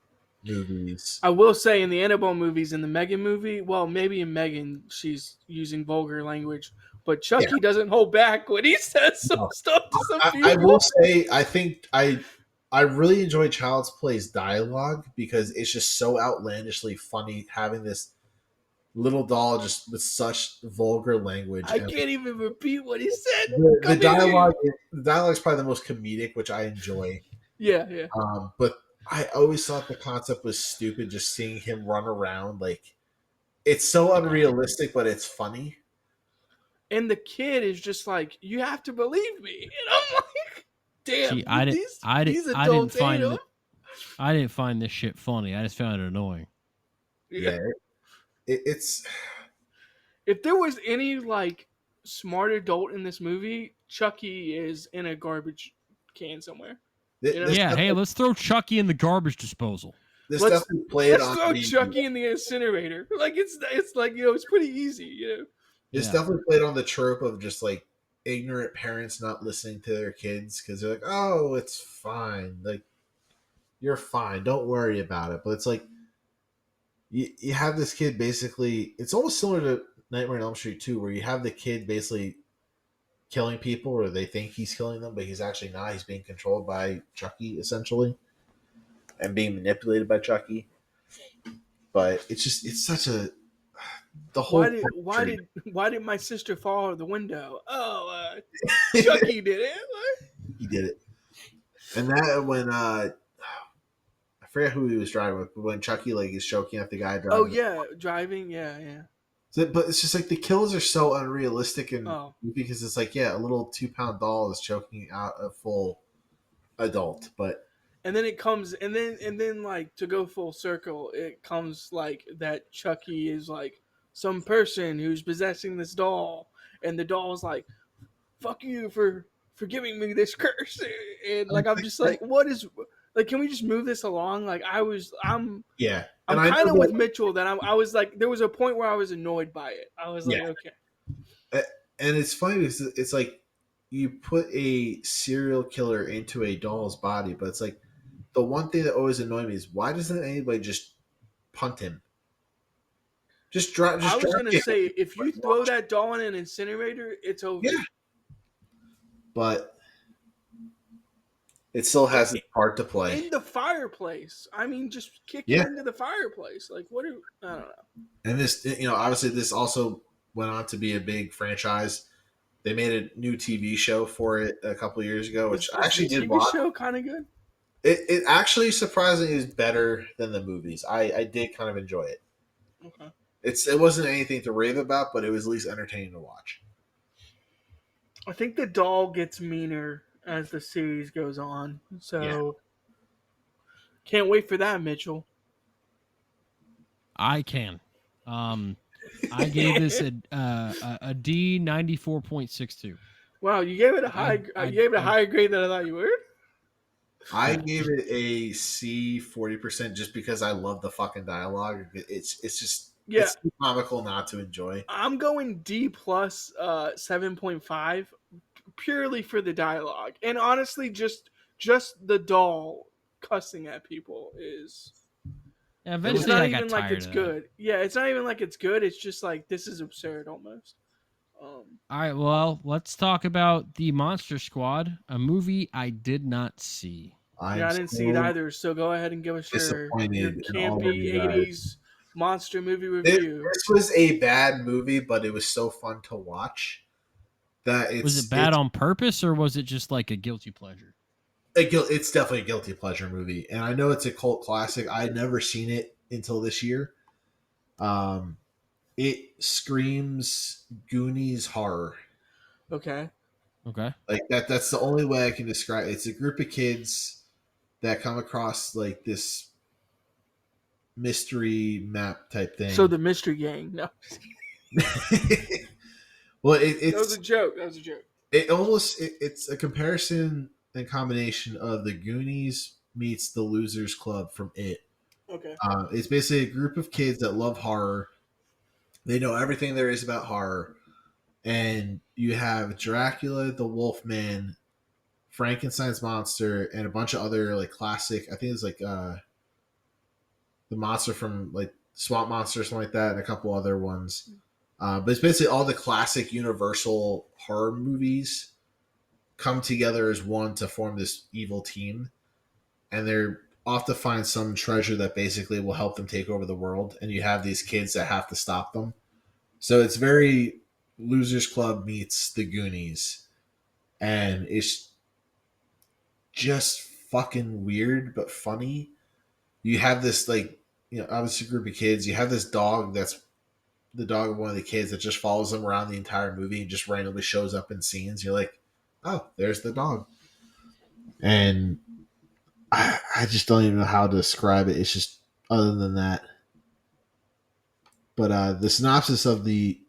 movies. I will say in the Annabelle movies, in the Megan movie, well, maybe in Megan she's using vulgar language, but Chucky doesn't hold back when he says some stuff to some people. I will say, I think I really enjoy Child's Play's dialogue because it's just so outlandishly funny having this little doll just with such vulgar language. I can't even repeat what he said. The dialogue is probably the most comedic, which I enjoy. Yeah. But I always thought the concept was stupid, just seeing him run around. Like, it's so unrealistic, but it's funny. And the kid is just like, you have to believe me. And I'm like, damn, See, I didn't these adults find hate it. him. I didn't find this shit funny. I just found it annoying. Yeah, it's If there was any like smart adult in this movie, Chucky is in a garbage can somewhere. You know, this Yeah, hey, definitely, let's throw Chucky in the garbage disposal. this let's definitely played let's on throw the Chucky in the incinerator. Like it's like it's pretty easy. this Yeah. definitely played on the trope of just like ignorant parents not listening to their kids because they're like, oh, it's fine, like you're fine, don't worry about it. But it's like you have this kid basically. It's almost similar to Nightmare on Elm Street 2, where you have the kid basically killing people, or they think he's killing them, but he's actually not. He's being controlled by Chucky essentially, and being manipulated by Chucky. But it's such a the whole Why did my sister fall out of the window? Oh, Chucky did it. he did it, and that when I forget who he was driving with, but when Chucky like is choking at the guy driving. Oh yeah, driving. Yeah. But it's just like the kills are so unrealistic and Oh. because it's like, yeah, a little 2-pound doll is choking out a full adult, but And then it comes, and then like to go full circle, it comes like that Chucky is like some person who's possessing this doll, and the doll's like, "Fuck you for giving me this curse," and like I'm just like, what is like? Can we just move this along? Like yeah, I'm and I kind of know with that, Mitchell that I was like, there was a point where I was annoyed by it. I was like, yeah, okay, and it's funny because it's like you put a serial killer into a doll's body, but it's like the one thing that always annoyed me is why doesn't anybody just punt him? Just drop. I Just was drop gonna him. say if you throw that doll in an incinerator, it's over. Yeah, but it still has its part to play. In the fireplace. I mean, just kick Yeah. it into the fireplace. Like, what do I don't know. And this, obviously, this also went on to be a big franchise. They made a new TV show for it a couple of years ago, which I actually the did TV watch. show kind of good. It actually surprisingly is better than the movies. I did kind of enjoy it. Okay. It wasn't anything to rave about, but it was at least entertaining to watch. I think the doll gets meaner as the series goes on. So can't wait for that, Mitchell. I can. I gave this a D 94.62. Wow, you gave it a high. You gave it a higher grade than I thought you would. I gave it a C 40% just because I love the fucking dialogue. It's just it's too comical not to enjoy. I'm going D plus 7.5 purely for the dialogue, and honestly, just the doll cussing at people is. Yeah, It's eventually, not I got even like tired it's of good. Yeah, it's not even like it's good. It's just like this is absurd almost. All right, well, let's talk about the Monster Squad, a movie I did not see. Yeah, I didn't see it either. So go ahead and give us your disappointed in all of campy you guys. '80s monster movie review. This was a bad movie, but it was so fun to watch that Was it bad on purpose, or was it just like a guilty pleasure? It's definitely a guilty pleasure movie, and I know it's a cult classic. I had never seen it until this year. It screams Goonies horror. Okay. Like that's the only way I can describe it. It's a group of kids that come across like this mystery map type thing. So the mystery gang. No. Well, That was a joke. it's a comparison and combination of the Goonies meets the Losers Club from It. Okay. It's basically a group of kids that love horror. They know everything there is about horror. And you have Dracula, the Wolfman, Frankenstein's monster, and a bunch of other like classic. I think it's like the monster from like Swamp Monster or something like that, and a couple other ones. But it's basically all the classic Universal horror movies come together as one to form this evil team, and they're off to find some treasure that basically will help them take over the world. And you have these kids that have to stop them. So it's very Losers Club meets the Goonies, and it's just fucking weird but funny. You have this like obviously group of kids. You have this dog that's the dog of one of the kids that just follows them around the entire movie and just randomly shows up in scenes. You're like, oh, there's the dog. And I just don't even know how to describe it. It's just other than that. But the synopsis of the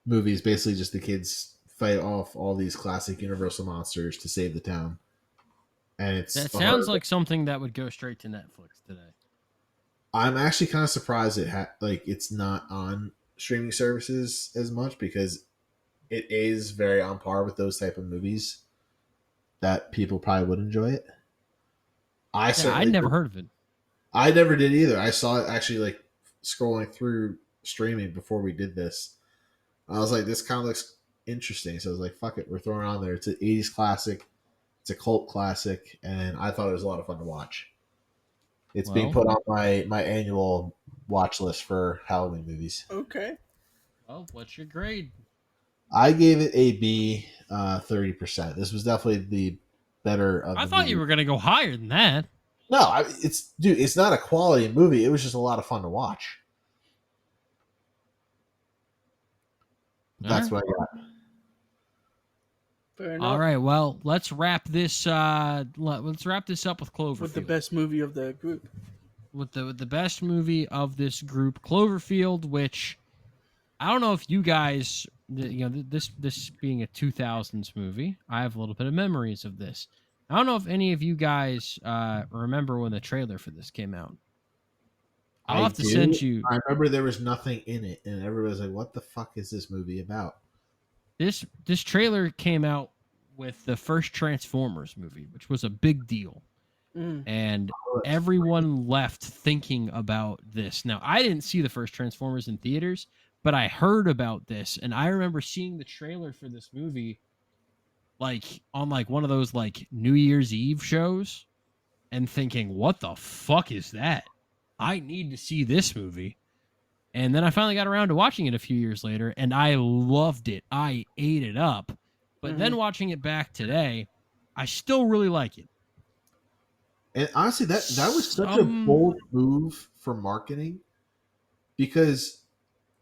movie is basically just the kids fight off all these classic Universal monsters to save the town, and it's That sounds like something that would go straight to Netflix today. I'm actually kind of surprised it's not on streaming services as much because it is very on par with those type of movies that people probably would enjoy it. I'd never heard of it. I never did either. I saw it actually like scrolling through streaming before we did this. I was like, this kind of looks interesting. So I was like, fuck it, we're throwing it on there. It's an 80s classic. It's a cult classic, and I thought it was a lot of fun to watch. It's being put on my annual watch list for Halloween movies. Okay. Well, what's your grade? I gave it a B, 30%. This was definitely the better of. I thought you were gonna go higher than that. No, it's not a quality movie. It was just a lot of fun to watch. That's what I got. Fair enough. All right, well, let's wrap this. Let's wrap this up with Cloverfield. With the best movie of the group. With the best movie of this group, Cloverfield, which I don't know if you guys, this being a 2000s movie, I have a little bit of memories of this. I don't know if any of you guys remember when the trailer for this came out. I'll have to send you. I remember there was nothing in it, and everybody was like, "What the fuck is this movie about?" This trailer came out with the first Transformers movie, which was a big deal. And everyone left thinking about this. Now, I didn't see the first Transformers in theaters, but I heard about this, and I remember seeing the trailer for this movie like on like one of those like New Year's Eve shows and thinking, what the fuck is that? I need to see this movie. And then I finally got around to watching it a few years later, and I loved it. I ate it up. But then watching it back today, I still really like it. And honestly, that was such a bold move for marketing, because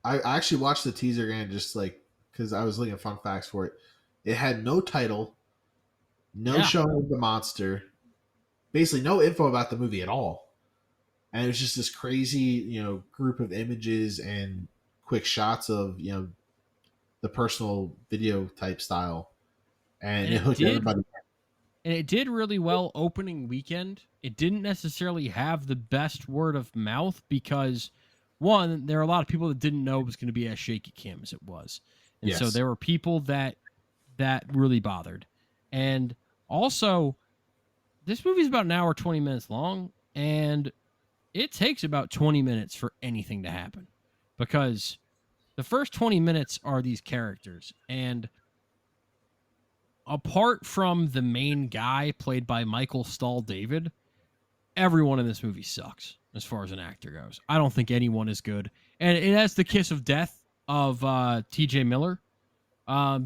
I actually watched the teaser again just like because I was looking at fun facts for it. It had no title, no showing of the monster, basically no info about the movie at all. And it was just this crazy, group of images and quick shots of, the personal video type style. And it hooked everybody. And it did really well opening weekend. It didn't necessarily have the best word of mouth because, one, there are a lot of people that didn't know it was going to be as shaky cam as it was. And so there were people that really bothered. And also, this movie's about an hour, 20 minutes long, and it takes about 20 minutes for anything to happen. Because the first 20 minutes are these characters, and apart from the main guy played by Michael Stahl David, everyone in this movie sucks as far as an actor goes. I don't think anyone is good. And it has the kiss of death of TJ Miller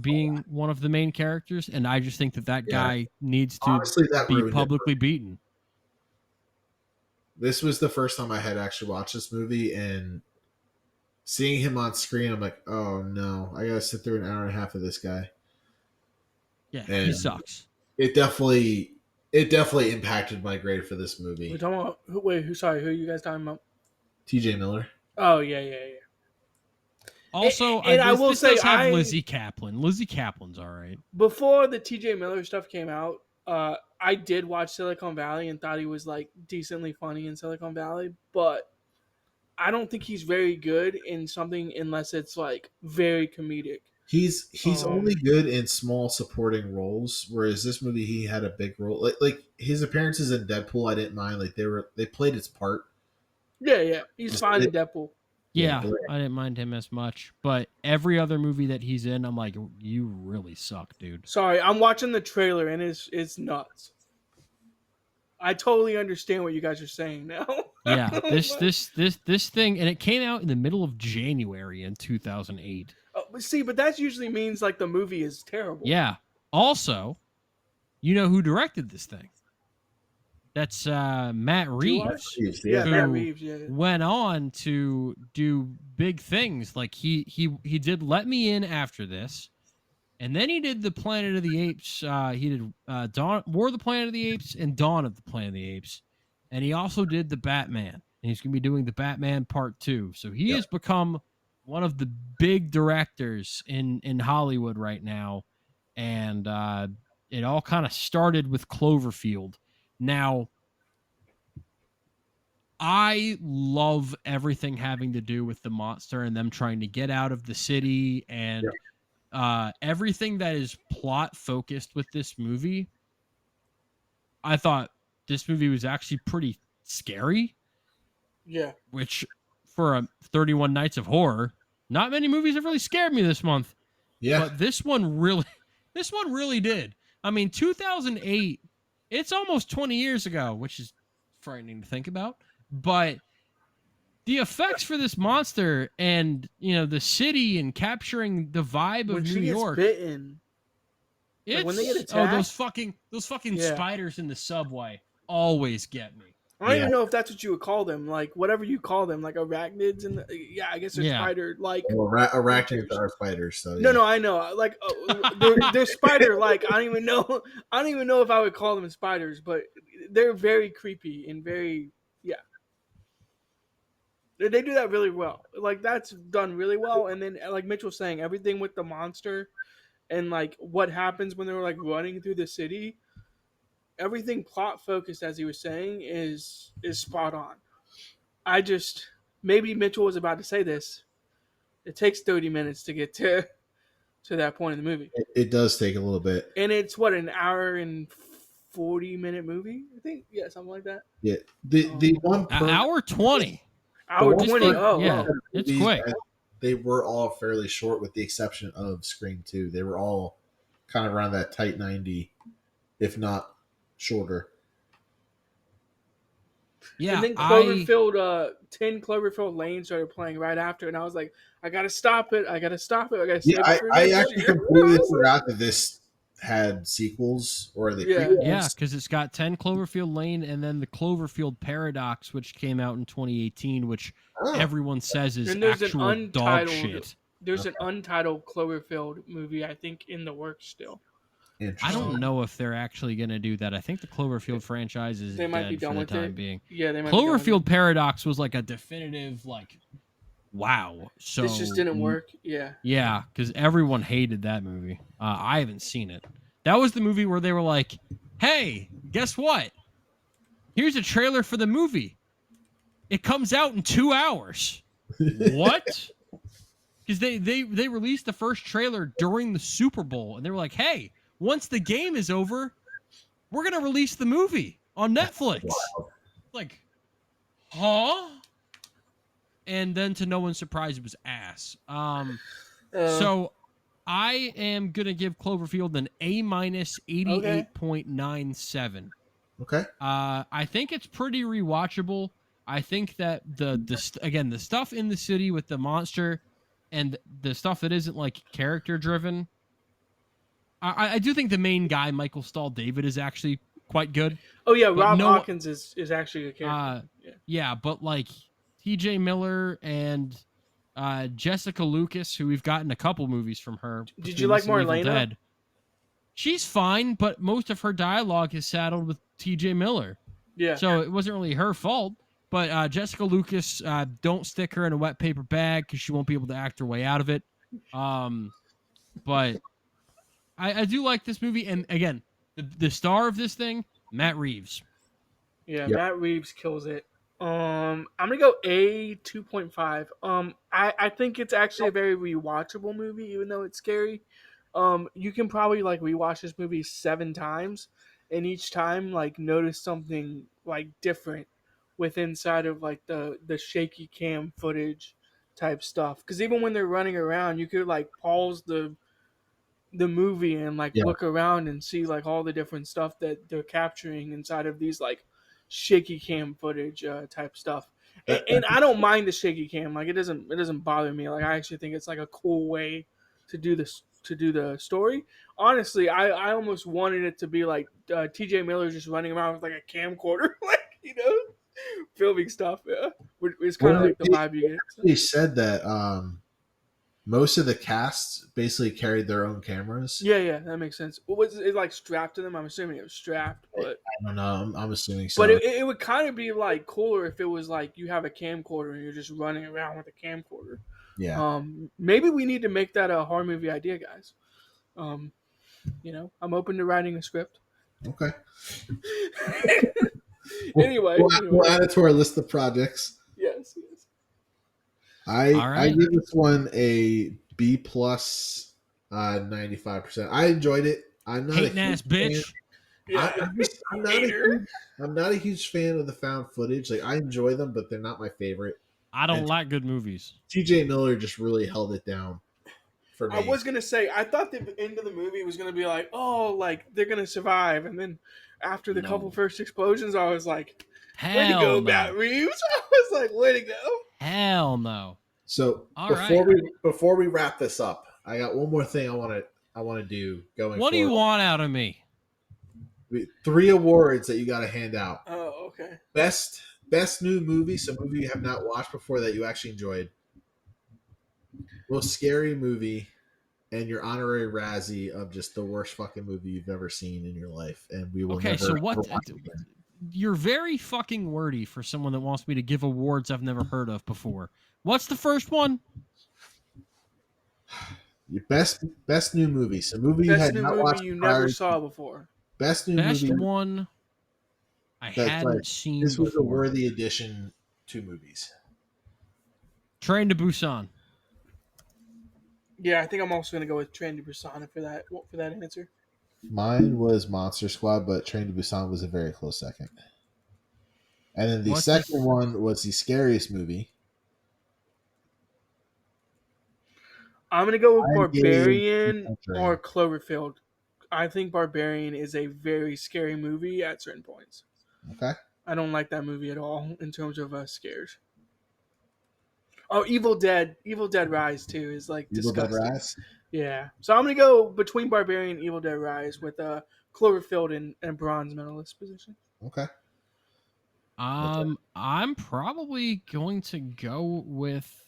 being one of the main characters. And I just think that guy needs to be publicly beaten. This was the first time I had actually watched this movie, and seeing him on screen, I'm like, oh no, I gotta sit through an hour and a half of this guy. Yeah, and he sucks. It definitely impacted my grade for this movie. We're talking about who are you guys talking about? TJ Miller. Oh yeah. Also, I will say, have Lizzie Kaplan. Lizzie Kaplan's all right. Before the TJ Miller stuff came out, I did watch Silicon Valley and thought he was like decently funny in Silicon Valley, but I don't think he's very good in something unless it's like very comedic. He's only good in small supporting roles, whereas this movie he had a big role. Like his appearances in Deadpool, I didn't mind. Like they played its part. Yeah, he's fine in Deadpool. Yeah, I didn't mind him as much, but every other movie that he's in, I'm like, you really suck, dude. Sorry, I'm watching the trailer and it's nuts. I totally understand what you guys are saying now. Yeah, this thing, and it came out in the middle of January in 2008. But that usually means like the movie is terrible. Yeah. Also, you know who directed this thing? That's Matt Reeves. Matt Reeves. Yeah. Went on to do big things. Like he did Let Me In after this, And then he did the Planet of the Apes. He did War of the Planet of the Apes and Dawn of the Planet of the Apes. And he also did the Batman. And he's going to be doing the Batman Part 2. So he has become one of the big directors in Hollywood right now. And it all kind of started with Cloverfield. Now, I love everything having to do with the monster and them trying to get out of the city and everything that is plot focused with this movie. I thought this movie was actually pretty scary. Yeah. Which for a 31 Nights of Horror, not many movies have really scared me this month. Yeah. But this one really did. I mean, 2008, it's almost 20 years ago, which is frightening to think about. But the effects for this monster and, the city and capturing the vibe of New York. Bitten. It's, when they get attacked. those fucking spiders in the subway always get me. I don't even know if that's what you would call them, like whatever you call them, like arachnids and I guess they're spider like. Well, arachnids are spiders, so no, I know, like they're spider like. I don't even know if I would call them spiders, but they're very creepy and very They do that really well. Like that's done really well, and then like Mitch was saying, everything with the monster and like what happens when they're like running through the city. Everything plot focused, as he was saying, is spot on. Maybe Mitchell was about to say this. It takes 30 minutes to get to that point in the movie. It does take a little bit, and it's what, an hour and 40-minute movie, I think. Yeah, something like that. Yeah, the one hour 20. Hour 20. It's quick. They were all fairly short, with the exception of Scream 2. They were all kind of around that tight 90, if not shorter. Yeah, and then Cloverfield, 10 Cloverfield Lane started playing right after, and I was like, I gotta stop it. I gotta save it. I actually completely forgot that this had sequels or the prequels. Yeah, because it's got 10 Cloverfield Lane and then the Cloverfield Paradox, which came out in 2018, which everyone says is actual dog shit. There's an untitled Cloverfield movie, I think, in the works still. I don't know if they're actually going to do that. I think the Cloverfield franchise is dead for the time being. Yeah, they might. Cloverfield Paradox was like a definitive, wow. So this just didn't work. Yeah. Yeah, because everyone hated that movie. I haven't seen it. That was the movie where they were like, "Hey, guess what? Here's a trailer for the movie. It comes out in 2 hours." What? Because they released the first trailer during the Super Bowl, and they were like, "Hey, once the game is over, we're gonna release the movie on Netflix." Wow. Like, huh? And then, to no one's surprise, it was ass. So I am gonna give Cloverfield an A- 88.97. Okay. I think it's pretty rewatchable. I think that the stuff in the city with the monster and the stuff that isn't like character driven. I do think the main guy, Michael Stahl David, is actually quite good. Oh yeah, Rob Hawkins is actually a character. Yeah, but like T.J. Miller and Jessica Lucas, who we've gotten a couple movies from her. Did you like Marlena? She's fine, but most of her dialogue is saddled with T.J. Miller. Yeah. So it wasn't really her fault. But Jessica Lucas, don't stick her in a wet paper bag because she won't be able to act her way out of it. But I do like this movie. And again, the star of this thing, Matt Reeves. Yeah, yep. Matt Reeves kills it. I'm gonna go A 2.5. I think it's actually a very rewatchable movie, even though it's scary. You can probably rewatch this movie 7 times, and each time notice something different with inside of the shaky cam footage type stuff. Because even when they're running around, you could pause the movie and look around and see all the different stuff that they're capturing inside of these shaky cam footage type stuff. And I don't mind the shaky cam. It doesn't bother me. I actually think it's a cool way to do this, to do the story. Honestly, I almost wanted it to be TJ Miller just running around with a camcorder, filming stuff. Yeah, it's kind of the vibe you get. He said that most of the cast basically carried their own cameras. Yeah, that makes sense. What was it like strapped to them? I'm assuming it was strapped, but I don't know. I'm assuming so. but it would kind of be like cooler if it was like you have a camcorder and you're just running around with a camcorder. Yeah. Maybe we need to make that a horror movie idea, guys. I'm open to writing a script. Okay. Anyway, we'll add it to our list of projects. Yes. I give this one a B plus, 95%. I enjoyed it. I'm not Hating ass bitch. Yeah. I'm not a huge fan of the found footage. Like I enjoy them, but they're not my favorite. I don't like good movies. TJ Miller just really held it down for me. I was gonna say I thought the end of the movie was gonna be like, oh, like they're gonna survive, and then after the couple first explosions, I was like, way to go, Matt Reeves. I was like, way to go. Hell no. So before we wrap this up, I got one more thing I want to do going. What do you want out of me? 3 awards that you got to hand out. Oh, okay. Best new movie, so movie you have not watched before that you actually enjoyed. Most scary movie, and your honorary Razzie of just the worst fucking movie you've ever seen in your life. And we will. Okay, so what? You're very fucking wordy for someone that wants me to give awards I've never heard of before. What's the first one? Your best new movie. So movie you had not watched you never saw before. Best new best movie. One I hadn't seen this was before. a worthy addition to movies. Train to Busan. Yeah, I think I'm also gonna go with Train to Busan for that answer. Mine was Monster Squad, but Train to Busan was a very close second. And then the second one was the scariest movie. I'm gonna go with Barbarian or Cloverfield. I think Barbarian is a very scary movie at certain points. Okay. I don't like that movie at all in terms of scares. Oh, Evil Dead Rise too is like disgusting. Evil Dead Rise? Yeah. So I'm gonna go between Barbarian and Evil Dead Rise with Cloverfield and bronze medalist position. Okay. I'm probably going to go with.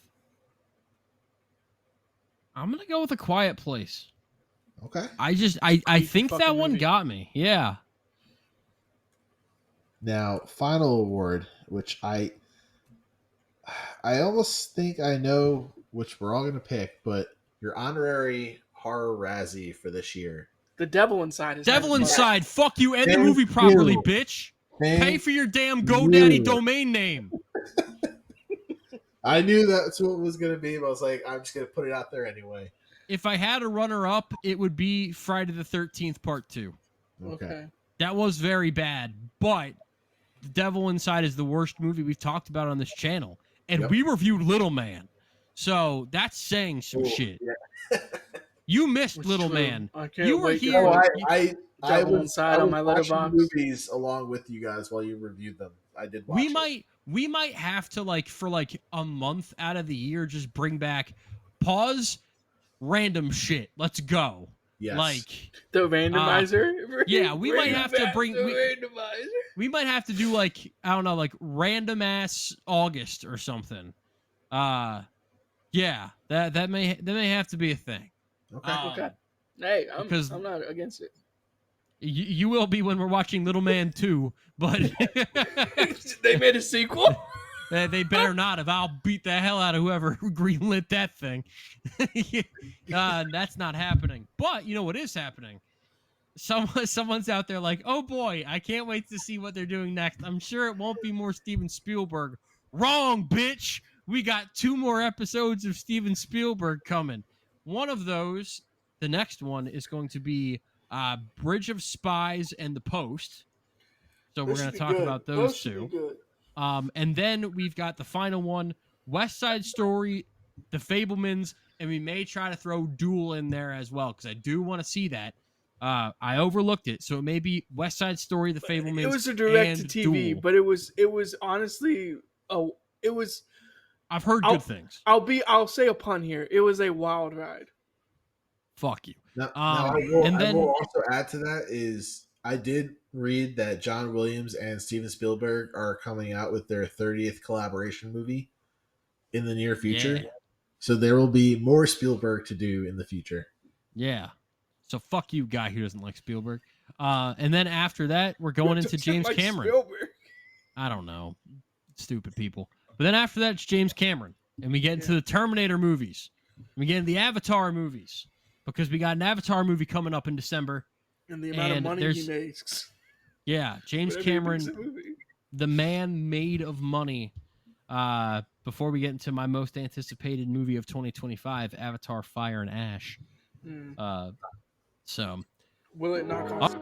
I'm gonna go with A Quiet Place. Okay. I think that one got me. Yeah. Now, final award, which I almost think I know which we're all gonna pick, but your honorary horror Razzie for this year. The Devil Inside is Devil Inside. Fuck you. End the movie properly, bitch. Pay for your damn GoDaddy domain name. I knew that's what it was going to be, but I was like, I'm just going to put it out there anyway. If I had a runner-up, it would be Friday the 13th Part 2. Okay. That was very bad, but The Devil Inside is the worst movie we've talked about on this channel. And we reviewed Little Man. So that's saying some shit. Yeah. You missed Little Man. You were here. I was inside on my letterbox movies along with you guys while you reviewed them. I did watch we might have to for a month out of the year just bring back pause random shit. Let's go. Yes. The randomizer? Yeah, we might have to bring we might have to do I don't know, random ass August or something. Yeah, that may have to be a thing. Okay. Hey, I'm not against it. You will be when we're watching Little Man 2, but they made a sequel. They better not have. I'll beat the hell out of whoever greenlit that thing. That's not happening. But you know what is happening? Someone's out there like, oh boy, I can't wait to see what they're doing next. I'm sure it won't be more Steven Spielberg. Wrong, bitch. We got 2 more episodes of Steven Spielberg coming. One of those, the next one, is going to be Bridge of Spies and The Post. So we're going to talk about those 2. And then we've got the final one, West Side Story, The Fabelmans, and we may try to throw Duel in there as well, because I do want to see that. I overlooked it, so it may be West Side Story, The Fabelmans. It was a direct-to-TV, but it was honestly, it was. I've heard good things. I'll say a pun here. It was a wild ride. Fuck you. Now, I will also add to that is I did read that John Williams and Steven Spielberg are coming out with their 30th collaboration movie in the near future. Yeah. So there will be more Spielberg to do in the future. Yeah. So fuck you, guy who doesn't like Spielberg. And then after that, we're going into James Like Cameron. Spielberg. I don't know. Stupid people. But then after that, it's James Cameron. And we get into the Terminator movies. We get into the Avatar movies. Because we got an Avatar movie coming up in December. And the amount of money he makes. Yeah, James Cameron, the man made of money. Before we get into my most anticipated movie of 2025, Avatar: Fire and Ash. Mm. So Will it not cost?